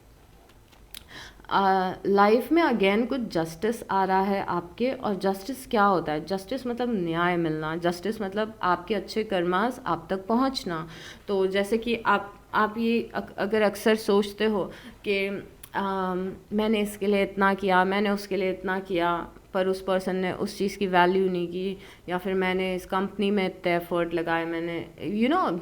Life में अगेन कुछ जस्टिस आ रहा है आपके। और जस्टिस क्या होता है? जस्टिस मतलब न्याय मिलना, जस्टिस मतलब आपके अच्छे कर्मास आप तक पहुंचना। तो जैसे कि आप ये अगर अक्सर सोचते हो कि मैंने इसके लिए इतना किया, मैंने उसके लिए इतना किया, पर उस पर्सन ने उस चीज़ की वैल्यू नहीं की, या फिर मैंने इस कंपनी में इतने एफर्ट लगाए, मैंने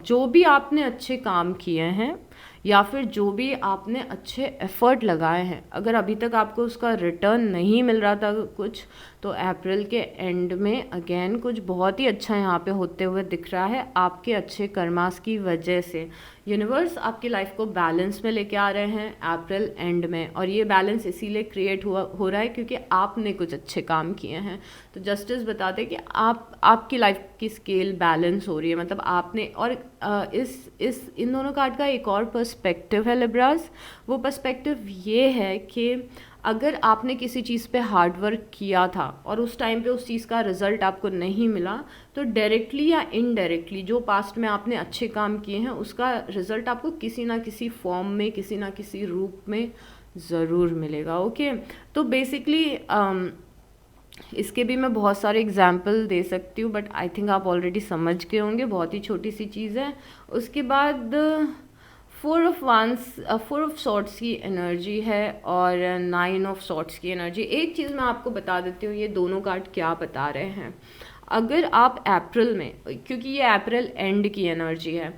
जो भी आपने अच्छे काम किए हैं या फिर जो भी आपने अच्छे एफर्ट लगाए हैं, अगर अभी तक आपको उसका रिटर्न नहीं मिल रहा था कुछ, तो अप्रैल के एंड में अगेन कुछ बहुत ही अच्छा यहाँ पे होते हुए दिख रहा है आपके अच्छे कर्मास की वजह से। यूनिवर्स आपकी लाइफ को बैलेंस में लेके आ रहे हैं अप्रैल एंड में, और ये बैलेंस इसीलिए क्रिएट हो रहा है क्योंकि आपने कुछ अच्छे काम किए हैं। तो जस्टिस बताते हैं कि आपकी लाइफ की स्केल बैलेंस हो रही है, मतलब आपने। और इन दोनों कार्ड का एक और पर्सपेक्टिव है लिब्रास। वो पर्सपेक्टिव ये है कि अगर आपने किसी चीज़ पे हार्ड वर्क किया था और उस टाइम पे उस चीज़ का रिजल्ट आपको नहीं मिला, तो डायरेक्टली या इनडायरेक्टली जो पास्ट में आपने अच्छे काम किए हैं उसका रिजल्ट आपको किसी ना किसी फॉर्म में, किसी ना किसी रूप में ज़रूर मिलेगा। ओके, तो बेसिकली इसके भी मैं बहुत सारे एग्जाम्पल दे सकती हूँ, बट आई थिंक आप ऑलरेडी समझ गए होंगे, बहुत ही छोटी सी चीज़ है। उसके बाद फोर ऑफ सॉर्ट्स की एनर्जी है और नाइन ऑफ सॉर्ट्स की एनर्जी। एक चीज़ मैं आपको बता देती हूँ, ये दोनों कार्ड क्या बता रहे हैं। अगर आप अप्रैल में, क्योंकि ये अप्रैल एंड की एनर्जी है,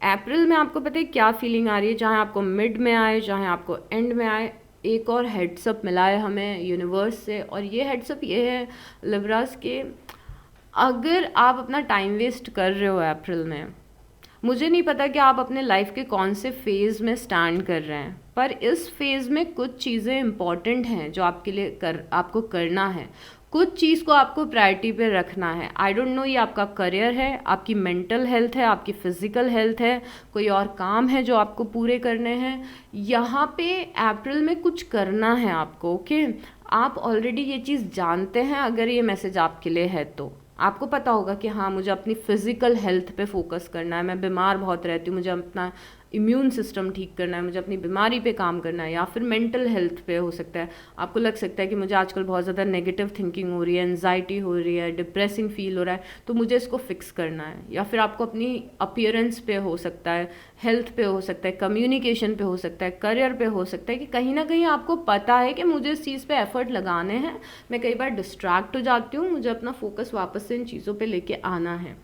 अप्रैल में आपको पता है क्या फीलिंग आ रही है, चाहे आपको मिड में आए चाहे आपको एंड में आए, एक और हेड्सअप मिला है हमें यूनिवर्स से। और ये हेड्सअप ये है लिब्रास के, अगर आप अपना टाइम वेस्ट कर रहे हो अप्रैल में, मुझे नहीं पता कि आप अपने लाइफ के कौन से फेज़ में स्टैंड कर रहे हैं, पर इस फेज़ में कुछ चीज़ें इंपॉर्टेंट हैं जो आपके लिए आपको करना है। कुछ चीज़ को आपको प्रायोरिटी पे रखना है। आई डोंट नो, ये आपका करियर है, आपकी मेंटल हेल्थ है, आपकी फिजिकल हेल्थ है, कोई और काम है जो आपको पूरे करने हैं। यहाँ पे अप्रैल में कुछ करना है आपको, ओके। आप ऑलरेडी ये चीज़ जानते हैं, अगर ये मैसेज आपके लिए है तो आपको पता होगा कि हाँ, मुझे अपनी फिजिकल हेल्थ पे फोकस करना है, मैं बीमार बहुत रहती हूँ, मुझे अपना इम्यून सिस्टम ठीक करना है, मुझे अपनी बीमारी पे काम करना है। या फिर मेंटल हेल्थ पे हो सकता है, आपको लग सकता है कि मुझे आजकल बहुत ज़्यादा नेगेटिव थिंकिंग हो रही है, एंजाइटी हो रही है, डिप्रेसिंग फील हो रहा है, तो मुझे इसको फिक्स करना है। या फिर आपको अपनी अपीयरेंस पे हो सकता है, हेल्थ पे हो सकता है, कम्युनिकेशन पे हो सकता है, करियर पे हो सकता है कि कहीं ना कहीं आपको पता है कि मुझे इस चीज़ पे एफर्ट लगाने हैं, मैं कई बार डिस्ट्रैक्ट हो जाती हूँ, मुझे अपना फोकस वापस से इन चीज़ों पे लेके आना है।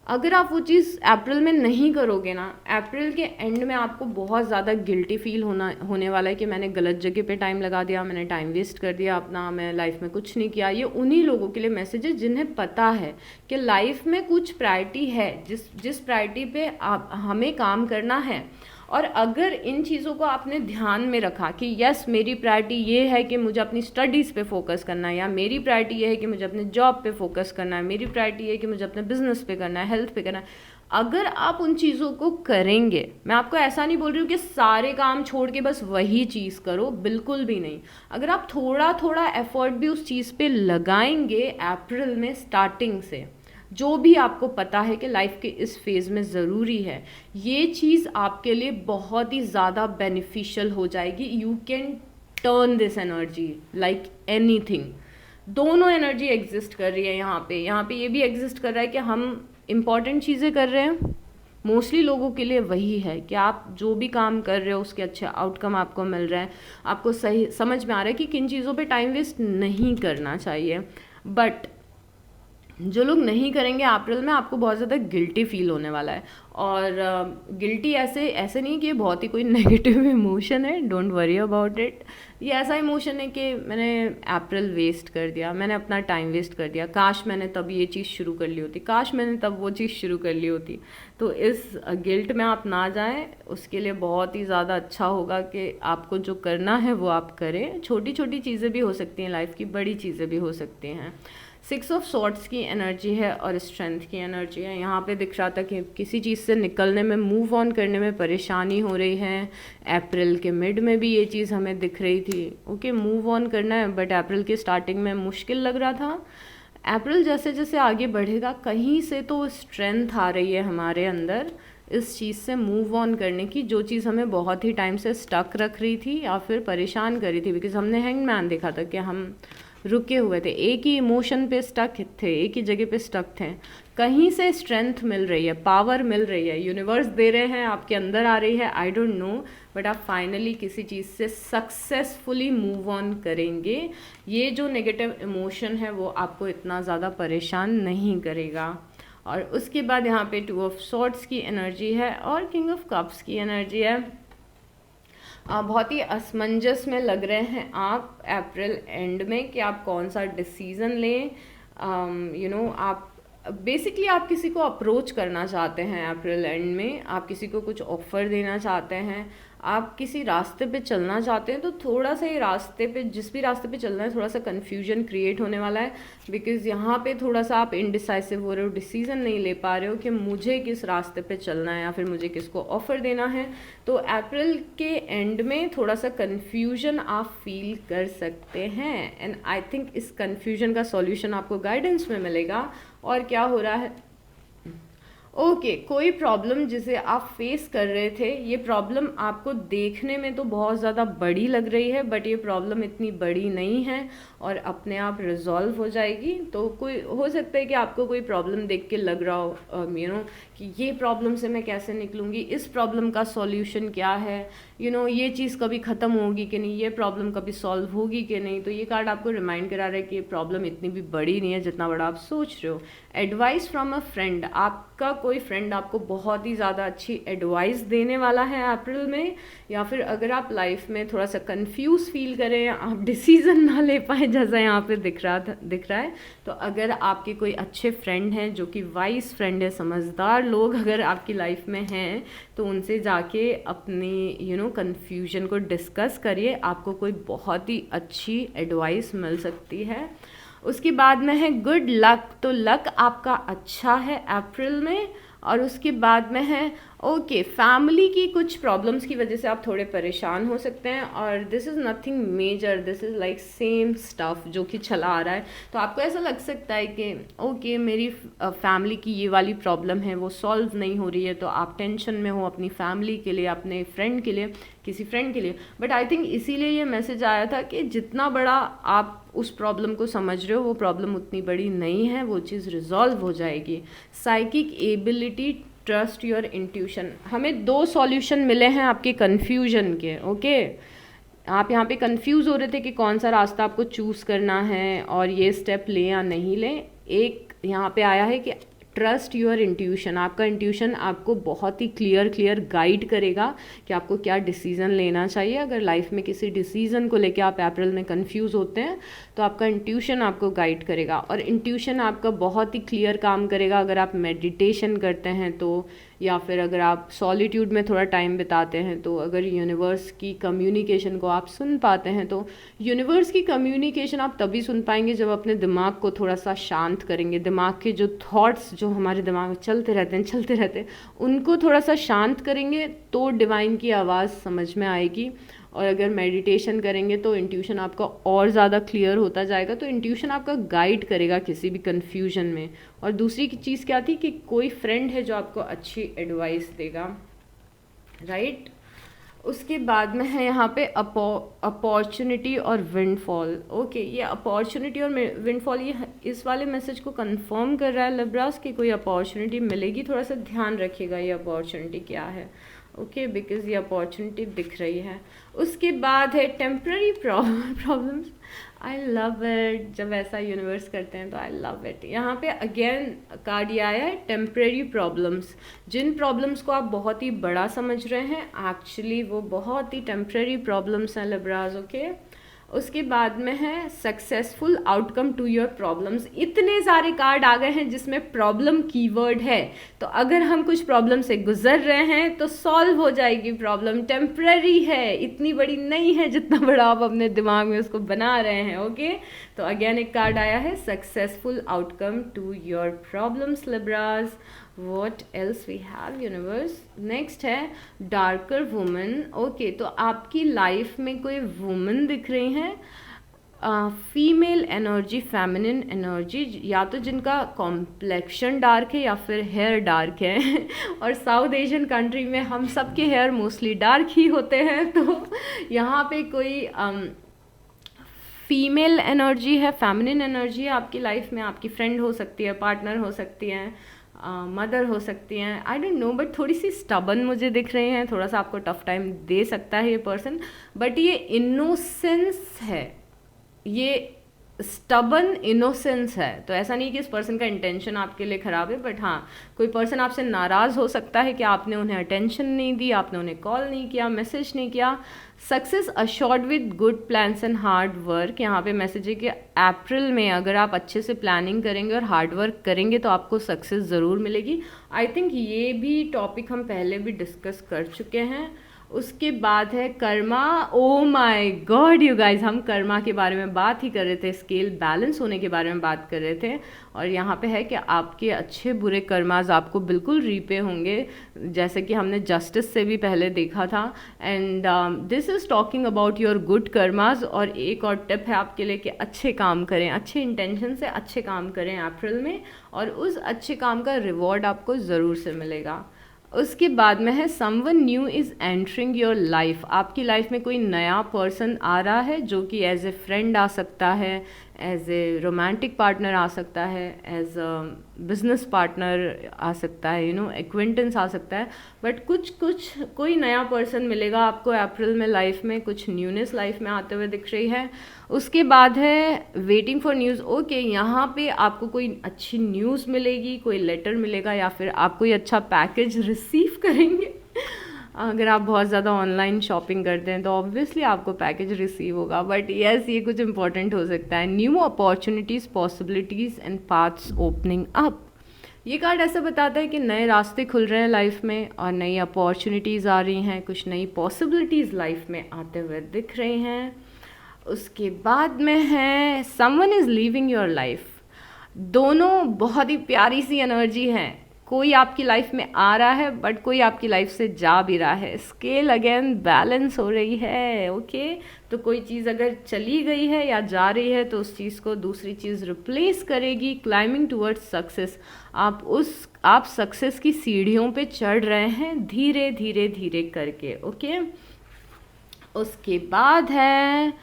अगर आप वो चीज़ अप्रैल में नहीं करोगे ना, अप्रैल के एंड में आपको बहुत ज़्यादा गिल्टी फील होने वाला है कि मैंने गलत जगह पे टाइम लगा दिया, मैंने टाइम वेस्ट कर दिया अपना, मैं लाइफ में कुछ नहीं किया। ये उन्हीं लोगों के लिए मैसेज है जिन्हें पता है कि लाइफ में कुछ प्रायोरिटी है, जिस प्रायोरिटी पे हमें काम करना है। और अगर इन चीज़ों को आपने ध्यान में रखा कि यस, मेरी प्रायोरिटी ये है कि मुझे अपनी स्टडीज़ पे फोकस करना है, या मेरी प्रायोरिटी ये है कि मुझे अपने जॉब पे फोकस करना है, मेरी प्रायोरिटी ये है कि मुझे अपने बिजनेस पे करना है, हेल्थ पे करना है, अगर आप उन चीज़ों को करेंगे, मैं आपको ऐसा नहीं बोल रही हूँ कि सारे काम छोड़ के बस वही चीज़ करो, बिल्कुल भी नहीं। अगर आप थोड़ा थोड़ा एफर्ट भी उस चीज़ पे लगाएंगे अप्रैल में स्टार्टिंग से, जो भी आपको पता है कि लाइफ के इस फेज़ में ज़रूरी है, ये चीज़ आपके लिए बहुत ही ज़्यादा बेनिफिशियल हो जाएगी। You can turn this energy like anything. दोनों एनर्जी एग्जिस्ट कर रही है यहाँ पे ये भी एग्जिस्ट कर रहा है कि हम इम्पॉर्टेंट चीज़ें कर रहे हैं। मोस्टली लोगों के लिए वही है कि आप जो भी काम कर रहे हो उसके अच्छे आउटकम आपको मिल रहे हैं, आपको सही समझ में आ रहा है कि किन चीज़ों पे टाइम वेस्ट नहीं करना चाहिए। बट जो लोग नहीं करेंगे अप्रैल में, आपको बहुत ज़्यादा गिल्टी फील होने वाला है। और गिल्टी ऐसे नहीं कि ये बहुत ही कोई नेगेटिव इमोशन है, डोंट वरी अबाउट इट। ये ऐसा इमोशन है कि मैंने अप्रैल वेस्ट कर दिया, मैंने अपना टाइम वेस्ट कर दिया, काश मैंने तब ये चीज़ शुरू कर ली होती, काश मैंने तब वो चीज़ शुरू कर ली होती। तो इस गिल्ट में आप ना जाएं, उसके लिए बहुत ही ज़्यादा अच्छा होगा कि आपको जो करना है वो आप करें। छोटी छोटी चीज़ें भी हो सकती हैं लाइफ की, बड़ी चीज़ें भी हो सकती हैं। सिक्स ऑफ सॉर्ट्स की एनर्जी है और स्ट्रेंथ की एनर्जी है। यहाँ पे दिख रहा था कि किसी चीज़ से निकलने में, मूव ऑन करने में परेशानी हो रही है। अप्रैल के मिड में भी ये चीज़ हमें दिख रही थी, ओके, मूव ऑन करना है, बट अप्रैल के स्टार्टिंग में मुश्किल लग रहा था। अप्रैल जैसे जैसे आगे बढ़ेगा, कहीं से तो स्ट्रेंथ आ रही है हमारे अंदर इस चीज़ से मूव ऑन करने की, जो चीज़ हमें बहुत ही टाइम से स्टक रख रही थी या फिर परेशान कर रही थी। बिकॉज हमने हैंगमैन देखा था कि हम रुके हुए थे, एक ही इमोशन पे स्टक थे, एक ही जगह पे स्टक थे। कहीं से स्ट्रेंथ मिल रही है, पावर मिल रही है, यूनिवर्स दे रहे हैं, आपके अंदर आ रही है, आई डोंट नो, बट आप फाइनली किसी चीज़ से सक्सेसफुली मूव ऑन करेंगे। ये जो नेगेटिव इमोशन है वो आपको इतना ज़्यादा परेशान नहीं करेगा। और उसके बाद यहाँ पे टू ऑफ सॉर्ट्स की एनर्जी है और किंग ऑफ कप्स की एनर्जी है। बहुत ही असमंजस में लग रहे हैं आप अप्रैल एंड में कि आप कौन सा डिसीज़न लें। आप बेसिकली आप किसी को अप्रोच करना चाहते हैं अप्रैल एंड में, आप किसी को कुछ ऑफ़र देना चाहते हैं, आप किसी रास्ते पे चलना चाहते हैं, तो थोड़ा सा ये रास्ते पे, जिस भी रास्ते पे चलना है, थोड़ा सा कन्फ्यूजन क्रिएट होने वाला है। बिकॉज यहाँ पे थोड़ा सा आप इनडिसाइसिव हो रहे हो, डिसीजन नहीं ले पा रहे हो कि मुझे किस रास्ते पे चलना है या फिर मुझे किसको ऑफ़र देना है। तो अप्रैल के एंड में थोड़ा सा कन्फ्यूजन आप फील कर सकते हैं, एंड आई थिंक इस कन्फ्यूजन का सॉल्यूशन आपको गाइडेंस में मिलेगा। और क्या हो रहा है, ओके, कोई प्रॉब्लम जिसे आप फेस कर रहे थे, ये प्रॉब्लम आपको देखने में तो बहुत ज़्यादा बड़ी लग रही है, बट ये प्रॉब्लम इतनी बड़ी नहीं है और अपने आप रिजॉल्व हो जाएगी। तो कोई हो सकता है कि आपको कोई प्रॉब्लम देख के लग रहा हो कि ये प्रॉब्लम से मैं कैसे निकलूँगी, इस प्रॉब्लम का सॉल्यूशन क्या है, ये चीज़ कभी ख़त्म होगी कि नहीं, ये प्रॉब्लम कभी सॉल्व होगी कि नहीं। तो ये कार्ड आपको रिमाइंड करा रहा है कि ये प्रॉब्लम इतनी भी बड़ी नहीं है जितना बड़ा आप सोच रहे हो। एडवाइस फ्रॉम अ फ्रेंड, आपका कोई फ्रेंड आपको बहुत ही ज़्यादा अच्छी एडवाइस देने वाला है अप्रैल में। या फिर अगर आप लाइफ में थोड़ा सा कंफ्यूज फील करें, आप डिसीजन ना ले पाए जैसा यहाँ पे दिख रहा है, तो अगर आपके कोई अच्छे फ्रेंड हैं जो कि वाइज फ्रेंड है, समझदार लोग अगर आपकी लाइफ में हैं, तो उनसे जाके अपनी कन्फ्यूजन को डिस्कस करिए, आपको कोई बहुत ही अच्छी एडवाइस मिल सकती है। उसके बाद में है गुड लक, तो लक आपका अच्छा है अप्रैल में। और उसके बाद में है ओके, फैमिली की कुछ प्रॉब्लम्स की वजह से आप थोड़े परेशान हो सकते हैं, और this is nothing major, this is like same stuff जो कि चला आ रहा है। तो आपको ऐसा लग सकता है कि ओके मेरी फैमिली की ये वाली प्रॉब्लम है, वो सॉल्व नहीं हो रही है, तो आप टेंशन में हो अपनी फैमिली के लिए, अपने फ्रेंड के लिए, किसी फ्रेंड के लिए। बट आई थिंक इसीलिए ये मैसेज आया था कि जितना बड़ा आप उस प्रॉब्लम को समझ रहे हो, वो प्रॉब्लम उतनी बड़ी नहीं है, वो चीज़ रिजॉल्व हो जाएगी। Psychic ability, trust your intuition, हमें 2 सॉल्यूशन मिले हैं आपके कन्फ्यूजन के। ओके, आप यहाँ पे कंफ्यूज हो रहे थे कि कौन सा रास्ता आपको चूज़ करना है और ये स्टेप लें या नहीं लें। एक यहाँ पे आया है कि ट्रस्ट योर इंट्यूशन, आपका इंट्यूशन आपको बहुत ही क्लियर गाइड करेगा कि आपको क्या डिसीज़न लेना चाहिए। अगर लाइफ में किसी डिसीज़न को लेके आप अप्रैल में कंफ्यूज होते हैं, तो आपका इंट्यूशन आपको गाइड करेगा, और इंट्यूशन आपका बहुत ही क्लियर काम करेगा अगर आप मेडिटेशन करते हैं तो, या फिर अगर आप सॉलिट्यूड में थोड़ा टाइम बिताते हैं तो, अगर यूनिवर्स की कम्युनिकेशन को आप सुन पाते हैं तो। यूनिवर्स की कम्युनिकेशन आप तभी सुन पाएंगे जब अपने दिमाग को थोड़ा सा शांत करेंगे। दिमाग के जो थॉट्स जो हमारे दिमाग में चलते रहते हैं उनको थोड़ा सा शांत करेंगे तो डिवाइन की आवाज़ समझ में आएगी। और अगर मेडिटेशन करेंगे तो इंट्यूशन आपका और ज़्यादा क्लियर होता जाएगा, तो इंट्यूशन आपका गाइड करेगा किसी भी कन्फ्यूजन में। और दूसरी चीज़ क्या थी कि कोई फ्रेंड है जो आपको अच्छी एडवाइस देगा, राइट। उसके बाद में है यहाँ पे अपॉर्चुनिटी और विंडफॉल। ओके, ये अपॉर्चुनिटी और विंडफॉल ये इस वाले मैसेज को कंफर्म कर रहा है लिब्रास की कोई अपॉर्चुनिटी मिलेगी। थोड़ा सा ध्यान रखिएगा ये अपॉर्चुनिटी क्या है, ओके, बिकॉज ये अपॉर्चुनिटी दिख रही है। उसके बाद है temporary problems. I love it, जब ऐसा यूनिवर्स करते हैं तो आई लव इट। यहाँ पे अगेन कार्ड ये आया है टेम्प्ररी प्रॉब्लम्स। जिन प्रॉब्लम्स को आप बहुत ही बड़ा समझ रहे हैं, एक्चुअली वो बहुत ही टेम्प्ररी प्रॉब्लम्स हैं लिब्रास, ओके। उसके बाद में है successful outcome to your problems. इतने सारे कार्ड आ गए हैं जिसमें प्रॉब्लम कीवर्ड है, तो अगर हम कुछ प्रॉब्लम से गुजर रहे हैं तो सॉल्व हो जाएगी प्रॉब्लम, टेम्पररी है, इतनी बड़ी नहीं है जितना बड़ा आप अपने दिमाग में उसको बना रहे हैं, ओके। तो अगेन एक कार्ड आया है successful outcome to your problems Libras. What else we have universe? Next है डार्कर वुमन। ओके, तो आपकी लाइफ में कोई वुमन दिख रही हैं, फीमेल एनर्जी, फेमिनिन एनर्जी, या तो जिनका कॉम्प्लेक्शन डार्क है या फिर हेयर डार्क है और साउथ एशियन कंट्री में हम सबके हेयर मोस्टली डार्क ही होते हैं, तो यहाँ पे कोई फीमेल एनर्जी है, फेमिनिन एनर्जी है आपकी लाइफ में। आपकी फ्रेंड हो सकती है, पार्टनर हो सकती हैं, मदर हो सकती हैं, आई डोंट नो, बट थोड़ी सी स्टबन मुझे दिख रहे हैं, थोड़ा सा आपको टफ टाइम दे सकता है ये पर्सन। बट ये इनोसेंस है, ये स्टबन इनोसेंस है, तो ऐसा नहीं कि इस पर्सन का इंटेंशन आपके लिए ख़राब है, बट हाँ कोई पर्सन आपसे नाराज़ हो सकता है कि आपने उन्हें अटेंशन नहीं दी, आपने उन्हें कॉल नहीं किया, मैसेज नहीं किया। Success assured with good plans and hard work. यहाँ पे मैसेज है कि अप्रैल में अगर आप अच्छे से प्लानिंग करेंगे और हार्ड वर्क करेंगे तो आपको सक्सेस ज़रूर मिलेगी। आई थिंक ये भी टॉपिक हम पहले भी डिस्कस कर चुके हैं। उसके बाद है Karma. Oh my God you guys, हम कर्मा के बारे में बात ही कर रहे थे, स्केल बैलेंस होने के बारे में बात कर रहे थे। और यहाँ पे है कि आपके अच्छे बुरे कर्माज आपको बिल्कुल रीपे होंगे, जैसे कि हमने जस्टिस से भी पहले देखा था। And this is talking about your good karmas. और एक और टिप है आपके लिए कि अच्छे काम करें, अच्छे इंटेंशन से अच्छे काम करें अप्रैल में, और उस अच्छे काम का रिवॉर्ड आपको ज़रूर से मिलेगा। उसके बाद में है someone new is entering your life. आपकी लाइफ में कोई नया पर्सन आ रहा है, जो कि एज ए फ्रेंड आ सकता है, एज ए रोमांटिक पार्टनर आ सकता है, एज अ बिजनेस पार्टनर आ सकता है, एक्वेंटेंस आ सकता है। बट कुछ कोई नया पर्सन मिलेगा आपको अप्रैल में लाइफ में, कुछ न्यूनेस लाइफ में आते हुए दिख रही है। उसके बाद है वेटिंग फॉर न्यूज़। ओके, यहाँ पे आपको कोई अच्छी न्यूज़ मिलेगी, कोई लेटर मिलेगा, या फिर आप कोई अच्छा पैकेज रिसीव करेंगे। अगर आप बहुत ज़्यादा ऑनलाइन शॉपिंग करते हैं तो ऑब्वियसली आपको पैकेज रिसीव होगा। बट यस, ये कुछ इंपॉर्टेंट हो सकता है। New opportunities, possibilities and paths opening up. ये कार्ड ऐसा बताता है कि नए रास्ते खुल रहे हैं लाइफ में, और नई अपॉर्चुनिटीज़ आ रही हैं, कुछ नई पॉसिबिलिटीज़ लाइफ में आते हुए दिख रही हैं। उसके बाद में है someone is leaving your life. दोनों बहुत ही प्यारी सी एनर्जी है। कोई आपकी लाइफ में आ रहा है, बट कोई आपकी लाइफ से जा भी रहा है। स्केल अगेन बैलेंस हो रही है। ओके, तो कोई चीज़ अगर चली गई है या जा रही है, तो उस चीज़ को दूसरी चीज़ रिप्लेस करेगी। Climbing towards success. आप सक्सेस की सीढ़ियों पे चढ़ रहे हैं, धीरे धीरे धीरे करके। ओके, उसके बाद है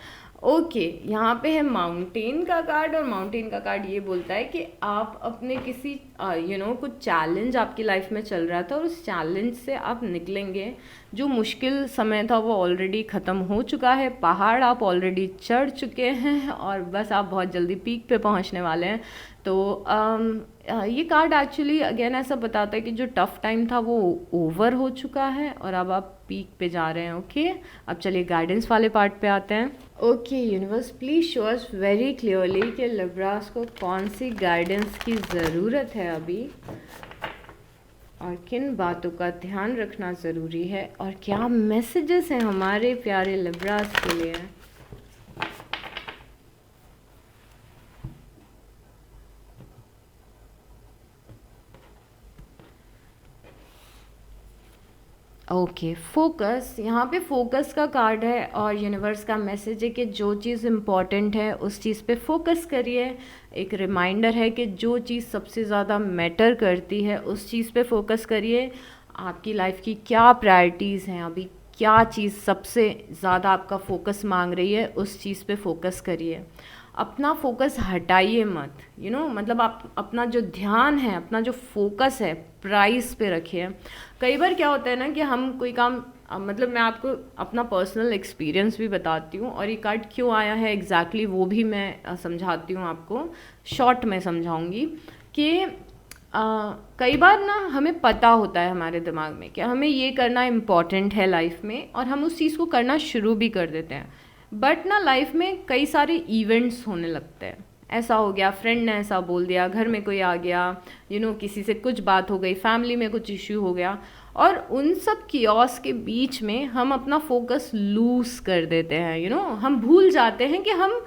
यहाँ पे है माउंटेन का कार्ड। और माउंटेन का कार्ड ये बोलता है कि आप अपने किसी कुछ चैलेंज आपकी लाइफ में चल रहा था, और उस चैलेंज से आप निकलेंगे। जो मुश्किल समय था वो ऑलरेडी ख़त्म हो चुका है, पहाड़ आप ऑलरेडी चढ़ चुके हैं, और बस आप बहुत जल्दी पीक पे पहुंचने वाले हैं। तो ये कार्ड एक्चुअली अगेन ऐसा बताता है कि जो टफ टाइम था वो ओवर हो चुका है, और अब आप पीक पे जा रहे हैं। ओके, अब चलिए गाइडेंस वाले पार्ट पे आते हैं। Okay universe, please show us very clearly कि लिब्रास को कौन सी गाइडेंस की ज़रूरत है अभी, और किन बातों का ध्यान रखना ज़रूरी है, और क्या मैसेजेस हैं हमारे प्यारे लिब्रास के लिए। Okay, focus. यहाँ पे फोकस का कार्ड है, और यूनिवर्स का मैसेज है कि जो चीज़ इम्पॉर्टेंट है उस चीज़ पे फोकस करिए। एक रिमाइंडर है कि जो चीज़ सबसे ज़्यादा मैटर करती है उस चीज़ पे फोकस करिए। आपकी लाइफ की क्या प्रायोरिटीज़ हैं अभी, क्या चीज़ सबसे ज़्यादा आपका फोकस मांग रही है, उस चीज़ पे फोकस करिए। अपना फोकस हटाइए मत, मतलब आप अपना जो ध्यान है, अपना जो फोकस है, प्राइस पे रखिए। कई बार क्या होता है ना कि हम कोई काम, मतलब मैं आपको अपना पर्सनल एक्सपीरियंस भी बताती हूँ, और ये कार्ड क्यों आया है एग्जैक्टली वो भी मैं समझाती हूँ आपको, शॉर्ट में समझाऊँगी। कि कई बार ना हमें पता होता है हमारे दिमाग में कि हमें ये करना इम्पॉर्टेंट है लाइफ में, और हम उस चीज़ को करना शुरू भी कर देते हैं। बट ना लाइफ में कई सारे इवेंट्स होने लगते हैं। ऐसा हो गया, फ्रेंड ने ऐसा बोल दिया, घर में कोई आ गया, किसी से कुछ बात हो गई, फैमिली में कुछ इश्यू हो गया, और उन सब कियोस के बीच में हम अपना फोकस लूज कर देते हैं। हम भूल जाते हैं कि हम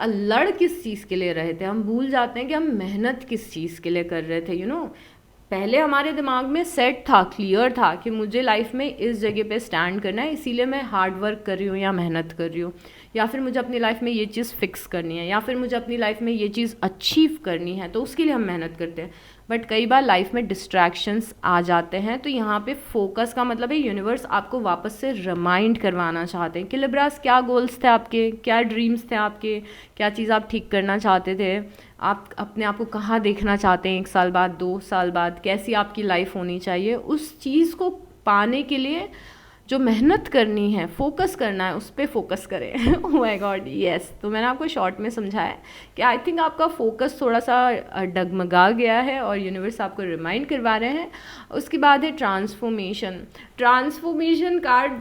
लड़ किस चीज़ के लिए रहे थे, हम भूल जाते हैं कि हम मेहनत किस चीज़ के लिए कर रहे थे। पहले हमारे दिमाग में सेट था, क्लियर था कि मुझे लाइफ में इस जगह पे स्टैंड करना है, इसीलिए मैं हार्ड वर्क कर रही हूँ या मेहनत कर रही हूँ, या फिर मुझे अपनी लाइफ में ये चीज़ फिक्स करनी है, या फिर मुझे अपनी लाइफ में ये चीज़ अचीव करनी है, तो उसके लिए हम मेहनत करते हैं। बट कई बार लाइफ में डिस्ट्रैक्शंस आ जाते हैं। तो यहाँ पे फोकस का मतलब है यूनिवर्स आपको वापस से रिमाइंड करवाना चाहते हैं कि लिब्रास क्या गोल्स थे आपके, क्या ड्रीम्स थे आपके, क्या चीज़ आप ठीक करना चाहते थे, आप अपने आप को कहाँ देखना चाहते हैं 1 साल बाद, 2 साल बाद, कैसी आपकी लाइफ होनी चाहिए। उस चीज़ को पाने के लिए जो मेहनत करनी है, फोकस करना है, उस पर फोकस करें। Oh my God, yes. तो मैंने आपको शॉर्ट में समझाया कि आई थिंक आपका फोकस थोड़ा सा डगमगा गया है, और यूनिवर्स आपको रिमाइंड करवा रहे हैं। उसके बाद है ट्रांसफॉर्मेशन। ट्रांसफॉर्मेशन कार्ड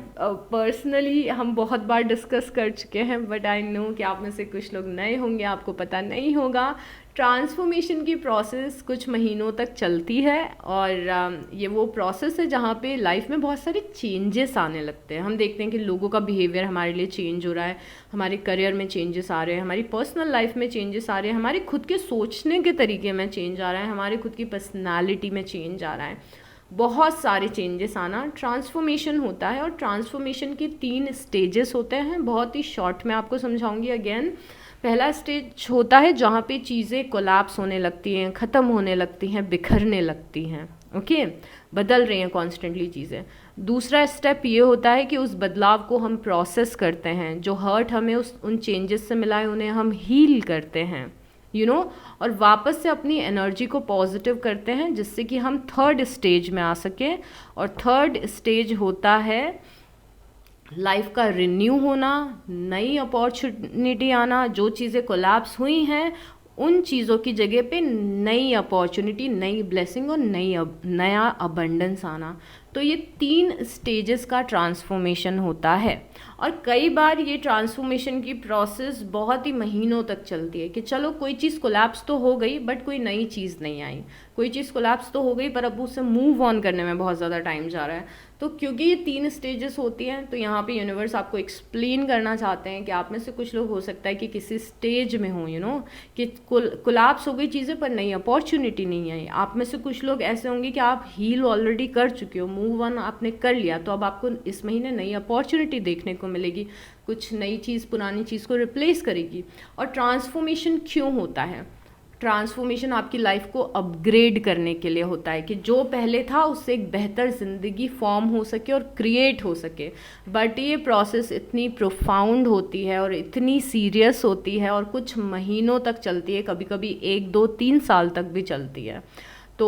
पर्सनली हम बहुत बार डिस्कस कर चुके हैं, बट आई नो कि आप में से कुछ लोग नए होंगे, आपको पता नहीं होगा। ट्रांसफॉर्मेशन की प्रोसेस कुछ महीनों तक चलती है, और ये वो प्रोसेस है जहाँ पे लाइफ में बहुत सारे चेंजेस आने लगते हैं। हम देखते हैं कि लोगों का बिहेवियर हमारे लिए चेंज हो रहा है, हमारे करियर में चेंजेस आ रहे हैं, हमारी पर्सनल लाइफ में चेंजेस आ रहे हैं, हमारे खुद के सोचने के तरीके में चेंज आ रहा है, हमारे खुद की पर्सनैलिटी में चेंज आ रहा है। बहुत सारे चेंजेस आना ट्रांसफॉर्मेशन होता है। और ट्रांसफॉर्मेशन के 3 स्टेजेस होते हैं, बहुत ही शॉर्ट में आपको समझाऊंगी अगेन। पहला स्टेज होता है जहाँ पे चीज़ें कोलैप्स होने लगती हैं, ख़त्म होने लगती हैं, बिखरने लगती हैं, ओके, बदल रही हैं कॉन्स्टेंटली चीज़ें। दूसरा स्टेप ये होता है कि उस बदलाव को हम प्रोसेस करते हैं, जो हर्ट हमें उन चेंजेस से मिला है उन्हें हम हील करते हैं, और वापस से अपनी एनर्जी को पॉजिटिव करते हैं, जिससे कि हम थर्ड स्टेज में आ सकें। और थर्ड स्टेज होता है लाइफ का रिन्यू होना, नई अपॉर्चुनिटी आना, जो चीज़ें कोलैप्स हुई हैं उन चीज़ों की जगह पे नई अपॉर्चुनिटी, नई ब्लेसिंग और नया अबंडेंस आना। तो ये 3 स्टेजेस का ट्रांसफॉर्मेशन होता है। और कई बार ये ट्रांसफॉर्मेशन की प्रोसेस बहुत ही महीनों तक चलती है कि चलो कोई चीज़ कोलैप्स तो हो गई बट कोई नई चीज़ नहीं आई, कोई चीज़ कोलैप्स तो हो गई पर अब उससे मूव ऑन करने में बहुत ज़्यादा टाइम जा रहा है। तो क्योंकि ये 3 स्टेजेस होती हैं, तो यहाँ पे यूनिवर्स आपको एक्सप्लेन करना चाहते हैं कि आप में से कुछ लोग हो सकता है कि किसी स्टेज में हो, कि कोलैप्स हो गई चीज़ें पर नई अपॉर्चुनिटी नहीं आई। आप में से कुछ लोग ऐसे होंगे कि आप हील ऑलरेडी कर चुके हो, मूव ऑन आपने कर लिया, तो अब आपको इस महीने नई अपॉर्चुनिटी देखने को मिलेगी, कुछ नई चीज़ पुरानी चीज़ को रिप्लेस करेगी। और ट्रांसफॉर्मेशन क्यों होता है? ट्रांसफॉर्मेशन आपकी लाइफ को अपग्रेड करने के लिए होता है कि जो पहले था उससे एक बेहतर ज़िंदगी फॉर्म हो सके और क्रिएट हो सके। बट ये प्रोसेस इतनी प्रोफाउंड होती है और इतनी सीरियस होती है और कुछ महीनों तक चलती है, कभी कभी 1, 2, 3 साल तक भी चलती है। तो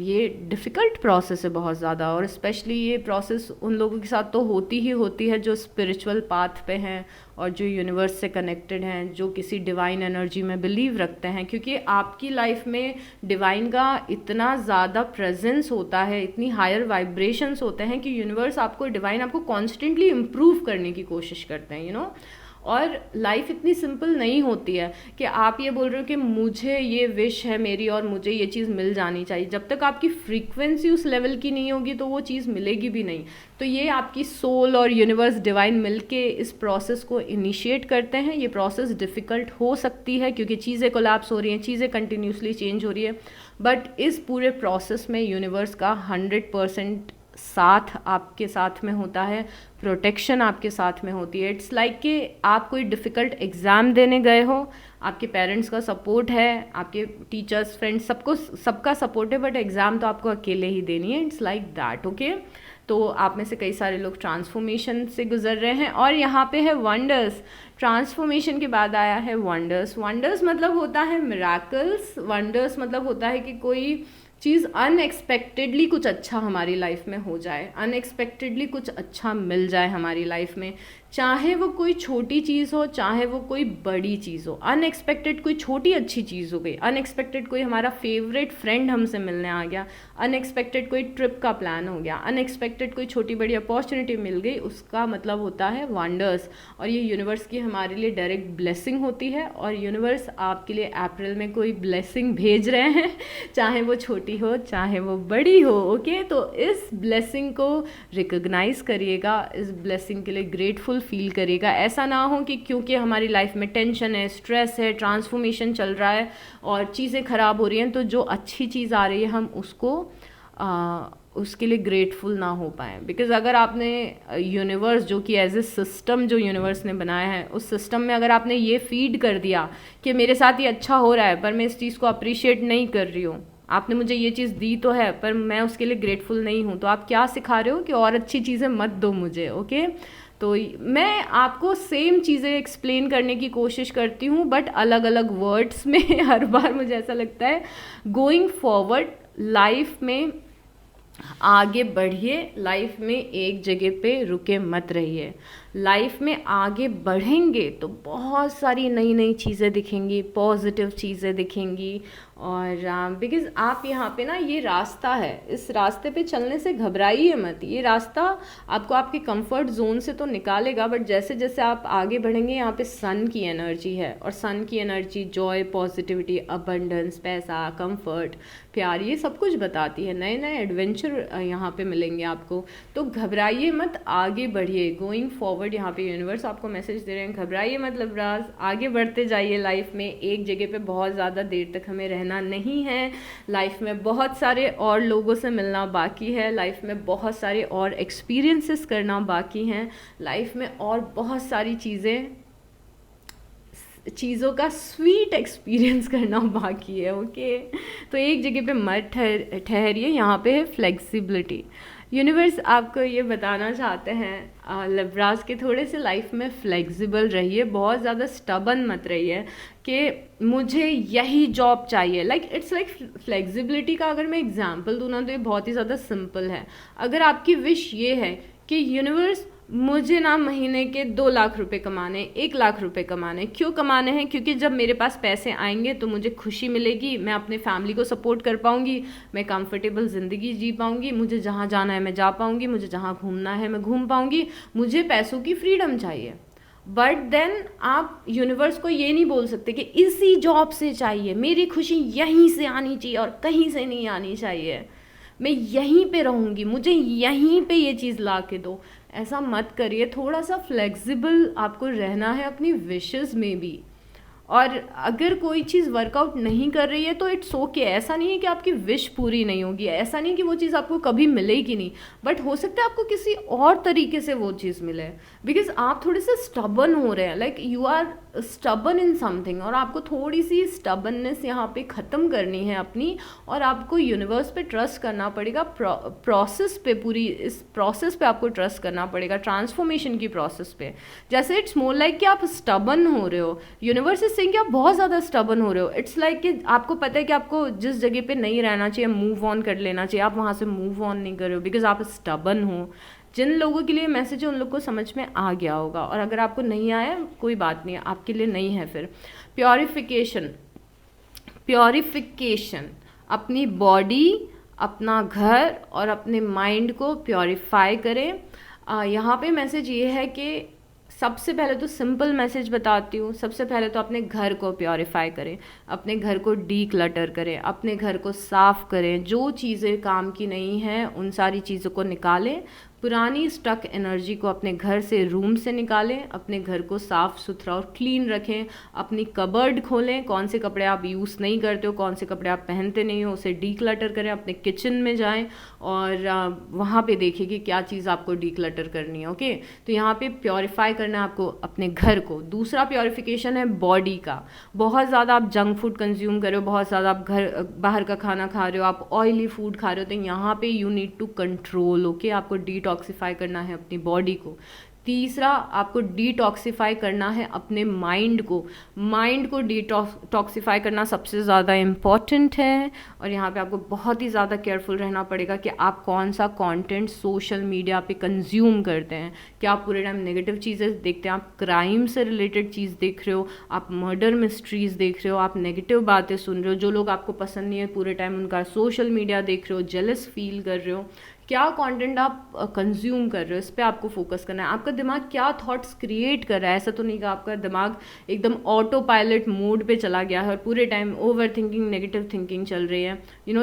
ये डिफ़िकल्ट प्रोसेस है बहुत ज़्यादा, और स्पेशली ये प्रोसेस उन लोगों के साथ तो होती ही होती है जो स्पिरिचुअल पाथ पे हैं और जो यूनिवर्स से कनेक्टेड हैं, जो किसी डिवाइन एनर्जी में बिलीव रखते हैं। क्योंकि आपकी लाइफ में डिवाइन का इतना ज़्यादा प्रेजेंस होता है, इतनी हायर वाइब्रेशंस होते हैं कि यूनिवर्स आपको, डिवाइन आपको कॉन्स्टेंटली इम्प्रूव करने की कोशिश करते हैं, और लाइफ इतनी सिंपल नहीं होती है कि आप ये बोल रहे हो कि मुझे ये विश है मेरी और मुझे ये चीज़ मिल जानी चाहिए। जब तक आपकी फ्रीक्वेंसी उस लेवल की नहीं होगी तो वो चीज़ मिलेगी भी नहीं। तो ये आपकी सोल और यूनिवर्स डिवाइन मिलके इस प्रोसेस को इनिशिएट करते हैं। ये प्रोसेस डिफ़िकल्ट हो सकती है क्योंकि चीज़ें कोलैप्स हो रही हैं, चीज़ें कंटिन्यूसली चेंज हो रही है, बट इस पूरे प्रोसेस में यूनिवर्स का 100% साथ आपके साथ में होता है, प्रोटेक्शन आपके साथ में होती है। इट्स लाइक कि आप कोई डिफ़िकल्ट एग्ज़ाम देने गए हो, आपके पेरेंट्स का सपोर्ट है, आपके टीचर्स, फ्रेंड्स, सबका सपोर्ट है, बट एग्ज़ाम तो आपको अकेले ही देनी है। It's like that, okay. तो आप में से कई सारे लोग ट्रांसफॉर्मेशन से गुजर रहे हैं। और यहाँ पे है वंडर्स। ट्रांसफॉर्मेशन के बाद आया है वंडर्स। वंडर्स मतलब होता है मिराकल्स। वंडर्स मतलब होता है कि कोई चीज़ अनएक्सपेक्टेडली कुछ अच्छा हमारी लाइफ में हो जाए, अनएक्सपेक्टेडली कुछ अच्छा मिल जाए हमारी लाइफ में, चाहे वो कोई छोटी चीज़ हो, चाहे वो कोई बड़ी चीज़ हो। अनएक्सपेक्टेड कोई छोटी अच्छी चीज़ हो गई, अनएक्सपेक्टेड कोई हमारा फेवरेट फ्रेंड हमसे मिलने आ गया, अनएक्सपेक्टेड कोई ट्रिप का प्लान हो गया, अनएक्सपेक्टेड कोई छोटी बड़ी अपॉर्चुनिटी मिल गई, उसका मतलब होता है वंडर्स। और ये यूनिवर्स की हमारे लिए डायरेक्ट ब्लेसिंग होती है। और यूनिवर्स आपके लिए अप्रैल में कोई ब्लेसिंग भेज रहे हैं, चाहे वो छोटी हो चाहे वो बड़ी हो, ओके। तो इस ब्लेसिंग को रिकॉग्नाइज करिएगा, इस ब्लेसिंग के लिए ग्रेटफुल फील करिएगा। ऐसा ना हो कि क्योंकि हमारी लाइफ में टेंशन है, स्ट्रेस है, ट्रांसफॉर्मेशन चल रहा है और चीज़ें ख़राब हो रही हैं, तो जो अच्छी चीज़ आ रही है हम उसके लिए ग्रेटफुल ना हो पाएँ। बिकॉज़ अगर आपने यूनिवर्स, जो कि एज ए सिस्टम जो यूनिवर्स ने बनाया है, उस सिस्टम में अगर आपने ये फीड कर दिया कि मेरे साथ ये अच्छा हो रहा है पर मैं इस चीज़ को अप्रिशिएट नहीं कर रही हूँ, आपने मुझे ये चीज़ दी तो है पर मैं उसके लिए ग्रेटफुल नहीं हूँ, तो आप क्या सिखा रहे हो कि और अच्छी चीज़ें मत दो मुझे, ओके। तो मैं आपको सेम चीज़ें एक्सप्लेन करने की कोशिश करती हूँ बट अलग अलग वर्ड्स में। हर बार मुझे ऐसा लगता है गोइंग फॉरवर्ड, लाइफ में आगे बढ़िए, लाइफ में एक जगह पे रुके मत रहिए। लाइफ में आगे बढ़ेंगे तो बहुत सारी नई नई चीज़ें दिखेंगी, पॉजिटिव चीज़ें दिखेंगी, और बिकॉज़ आप यहाँ पे ना, ये रास्ता है, इस रास्ते पे चलने से घबराइए मत। ये रास्ता आपको आपके कंफर्ट जोन से तो निकालेगा, बट जैसे जैसे आप आगे बढ़ेंगे, यहाँ पे सन की एनर्जी है, और सन की एनर्जी जॉय, पॉजिटिविटी, अबंडेंस, पैसा, कंफर्ट, प्यार, ये सब कुछ बताती है। नए नए एडवेंचर यहाँ पे मिलेंगे आपको, तो घबराइए मत, आगे बढ़िए। गोइंग फॉरवर्ड, यहाँ पे यूनिवर्स आपको मैसेज दे रहे हैं, घबराइए मत लिब्रास, आगे बढ़ते जाइए। लाइफ में एक जगह पे बहुत ज़्यादा देर तक हमें रहना नहीं है। लाइफ में बहुत सारे और लोगों से मिलना बाकी है, लाइफ में बहुत सारे और एक्सपीरियंसेस करना बाकी हैं, लाइफ में और बहुत सारी चीज़ों का स्वीट एक्सपीरियंस करना बाकी है। ओके, तो एक जगह पे मत ठहरिए। यहाँ पे है फ्लेक्सिबिलिटी। यूनिवर्स आपको ये बताना चाहते हैं लिब्रास के, थोड़े से लाइफ में फ्लेक्सिबल रहिए, बहुत ज़्यादा स्टबन मत रहिए कि मुझे यही जॉब चाहिए। इट्स लाइक फ्लेक्सिबिलिटी का अगर मैं एग्जांपल दूँ ना, तो ये बहुत ही ज़्यादा सिंपल है। अगर आपकी विश ये है कि यूनिवर्स मुझे ना महीने के 2 लाख रुपए कमाने, 1 लाख रुपए कमाने, क्यों कमाने हैं? क्योंकि जब मेरे पास पैसे आएंगे तो मुझे खुशी मिलेगी, मैं अपने फैमिली को सपोर्ट कर पाऊंगी, मैं कंफर्टेबल ज़िंदगी जी पाऊंगी, मुझे जहाँ जाना है मैं जा पाऊंगी, मुझे जहाँ घूमना है मैं घूम पाऊंगी, मुझे पैसों की फ्रीडम चाहिए। बट देन आप यूनिवर्स को ये नहीं बोल सकते कि इसी जॉब से चाहिए, मेरी खुशी यहीं से आनी चाहिए और कहीं से नहीं आनी चाहिए, मैं यहीं पे रहूँगी, मुझे यहीं पे ये चीज़ ला के दो। ऐसा मत करिए, थोड़ा सा फ्लेक्सिबल आपको रहना है अपनी विशेस में भी। और अगर कोई चीज़ वर्कआउट नहीं कर रही है तो इट्स ओके। ऐसा नहीं है कि आपकी विश पूरी नहीं होगी, ऐसा नहीं कि वो चीज़ आपको कभी मिलेगी नहीं, बट हो सकता है आपको किसी और तरीके से वो चीज़ मिले, बिकॉज आप थोड़े से स्टबन हो रहे हैं, like you are stubborn in something, और आपको थोड़ी सी स्टबननेस यहाँ पे ख़त्म करनी है अपनी, और आपको यूनिवर्स पे ट्रस्ट करना पड़ेगा, प्रोसेस पे, पूरी इस प्रोसेस पे आपको ट्रस्ट करना पड़ेगा, ट्रांसफॉर्मेशन की प्रोसेस पे। जैसे इट्स मोर लाइक कि आप स्टबन हो रहे हो, यूनिवर्स इज सेइंग कि आप बहुत ज़्यादा स्टबन हो रहे हो। इट्स लाइक कि आपको पता है कि आपको जिस जगह पे नहीं रहना चाहिए, मूव ऑन कर लेना चाहिए, आप वहाँ से मूव ऑन नहीं कर रहे हो बिकॉज आप स्टबन हो। जिन लोगों के लिए मैसेज है उन लोग को समझ में आ गया होगा, और अगर आपको नहीं आया कोई बात नहीं, आपके लिए नहीं है फिर। प्योरिफिकेशन, अपनी बॉडी, अपना घर और अपने माइंड को प्योरीफाई करें। यहाँ पे मैसेज ये है कि सबसे पहले तो सिंपल मैसेज बताती हूँ, सबसे पहले तो अपने घर को प्योरीफाई करें, अपने घर को डी क्लटर करें, अपने घर को साफ़ करें, जो चीज़ें काम की नहीं हैं उन सारी चीज़ों को निकालें, पुरानी स्टक एनर्जी को अपने घर से, रूम से निकालें, अपने घर को साफ़ सुथरा और क्लीन रखें, अपनी कबर्ड खोलें, कौन से कपड़े आप यूज़ नहीं करते हो, कौन से कपड़े आप पहनते नहीं हो, उसे डी क्लटर करें, अपने किचन में जाएं और वहाँ पे देखिए कि क्या चीज़ आपको डी क्लटर करनी है। ओके, तो यहाँ पे प्योरीफाई करना है आपको अपने घर को। दूसरा प्योरीफिकेशन है बॉडी का। बहुत ज़्यादा आप जंक फूड कंज्यूम कर रहे हो, बहुत ज़्यादा आप बाहर का खाना खा रहे हो, आप ऑयली फूड खा रहे हो, तो यहाँ पे you need to control. Okay, आपको डिटॉक्सिफाई करना है अपनी बॉडी को। तीसरा, आपको डिटॉक्सिफाई करना है अपने माइंड को डिटॉक्सिफाई करना सबसे ज़्यादा इम्पॉर्टेंट है। और यहाँ पे आपको बहुत ही ज़्यादा केयरफुल रहना पड़ेगा कि आप कौन सा कंटेंट सोशल मीडिया पे कंज्यूम करते हैं। क्या आप पूरे टाइम नेगेटिव चीज़ें देखते हैं, आप क्राइम से रिलेटेड चीज़ देख रहे हो, आप मर्डर मिस्ट्रीज़ देख रहे हो, आप नेगेटिव बातें सुन रहे हो, जो लोग आपको पसंद नहीं है पूरे टाइम उनका सोशल मीडिया देख रहे हो, जेलस फील कर रहे हो, क्या कंटेंट आप कंज्यूम कर रहे हो, इस पर आपको फोकस करना है। आपका दिमाग क्या थॉट्स क्रिएट कर रहा है, ऐसा तो नहीं कि आपका दिमाग एकदम ऑटो पायलट मोड पे चला गया है और पूरे time over thinking, negative thinking चल रही है।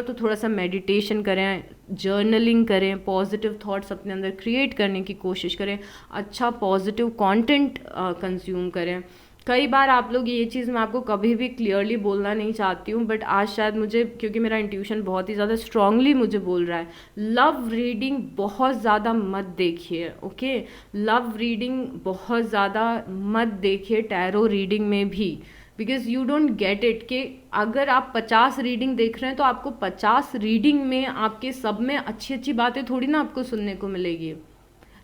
तो थोड़ा सा मेडिटेशन करें, जर्नलिंग करें, पॉजिटिव थॉट्स अपने अंदर क्रिएट करने की कोशिश करें, अच्छा पॉजिटिव कंटेंट कंज्यूम करें। कई बार आप लोग, ये चीज़ मैं आपको कभी भी क्लियरली बोलना नहीं चाहती हूँ, बट आज शायद मुझे, क्योंकि मेरा इंट्यूशन बहुत ही ज़्यादा स्ट्रांगली मुझे बोल रहा है, लव रीडिंग बहुत ज़्यादा मत देखिए। ओके, लव रीडिंग बहुत ज़्यादा मत देखिए, टैरो रीडिंग में भी, because you don't get it कि अगर आप 50 रीडिंग देख रहे हैं तो आपको 50 रीडिंग में आपके सब में अच्छी अच्छी बातें थोड़ी ना आपको सुनने को मिलेगी।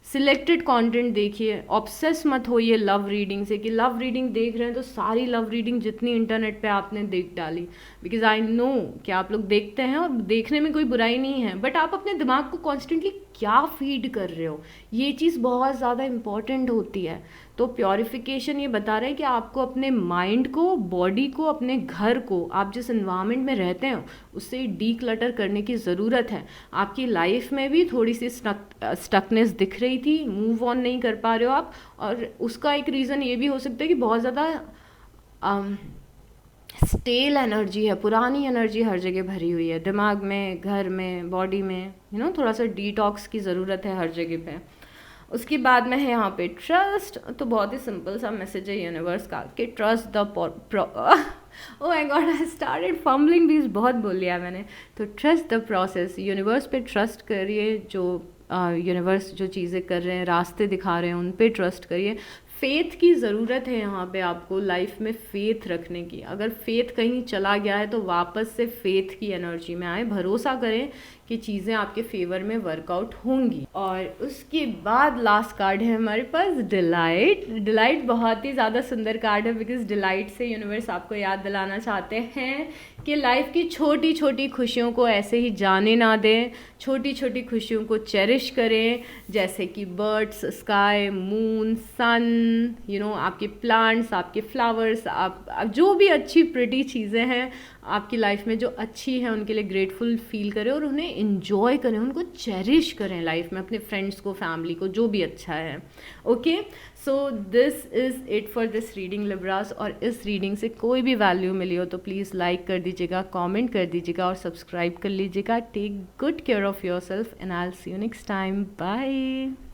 सिलेक्टेड कंटेंट देखिए, ऑब्सेस मत होइए लव रीडिंग से कि लव रीडिंग देख रहे हैं तो सारी लव रीडिंग जितनी इंटरनेट पे आपने देख डाली, बिकॉज आई नो कि आप लोग देखते हैं और देखने में कोई बुराई नहीं है, बट आप अपने दिमाग को कॉन्स्टेंटली क्या फीड कर रहे हो, ये चीज़ बहुत ज़्यादा इम्पॉर्टेंट होती है। तो प्योरिफिकेशन ये बता रहा है कि आपको अपने माइंड को, बॉडी को, अपने घर को, आप जिस इन्वायरमेंट में रहते हैं उससे डीक्लटर करने की ज़रूरत है। आपकी लाइफ में भी थोड़ी सी स्टकनेस दिख रही थी, मूव ऑन नहीं कर पा रहे हो आप, और उसका एक रीज़न ये भी हो सकता है कि बहुत ज़्यादा स्टेल एनर्जी है, पुरानी एनर्जी हर जगह भरी हुई है, दिमाग में, घर में, बॉडी में, थोड़ा सा डिटॉक्स की ज़रूरत है हर जगह पे। उसके बाद में है यहाँ पे ट्रस्ट। तो बहुत ही सिंपल सा मैसेज है यूनिवर्स का कि trust the oh my God, I started fumbling भी, बहुत बोल लिया मैंने। तो ट्रस्ट द प्रोसेस, यूनिवर्स पे ट्रस्ट करिए, जो यूनिवर्स जो चीज़ें कर रहे हैं, रास्ते दिखा रहे हैं, उन पे ट्रस्ट करिए। फेथ की ज़रूरत है यहाँ पे आपको, लाइफ में फेथ रखने की। अगर फेथ कहीं चला गया है तो वापस से फेथ की एनर्जी में आए, भरोसा करें कि चीज़ें आपके फेवर में वर्कआउट होंगी। और उसके बाद लास्ट कार्ड है हमारे पास डिलाइट। डिलाइट बहुत ही ज़्यादा सुंदर कार्ड है, बिकॉज डिलाइट से यूनिवर्स आपको याद दिलाना चाहते हैं कि लाइफ की छोटी छोटी खुशियों को ऐसे ही जाने ना दें, छोटी छोटी खुशियों को चेरिश करें, जैसे कि बर्ड्स, स्काई, मून, सन, आपके प्लांट्स, आपके फ्लावर्स, आप जो भी अच्छी प्रिटी चीज़ें हैं आपकी लाइफ में जो अच्छी है उनके लिए ग्रेटफुल फील करें और उन्हें इन्जॉय करें, उनको चेरिश करें लाइफ में, अपने फ्रेंड्स को, फैमिली को, जो भी अच्छा है। Okay, so this is it for this reading Libras. और इस रीडिंग से कोई भी वैल्यू मिली हो तो प्लीज़ लाइक कर दीजिएगा, कमेंट कर दीजिएगा और सब्सक्राइब कर लीजिएगा। Take good care of yourself and I will see you next time. Bye.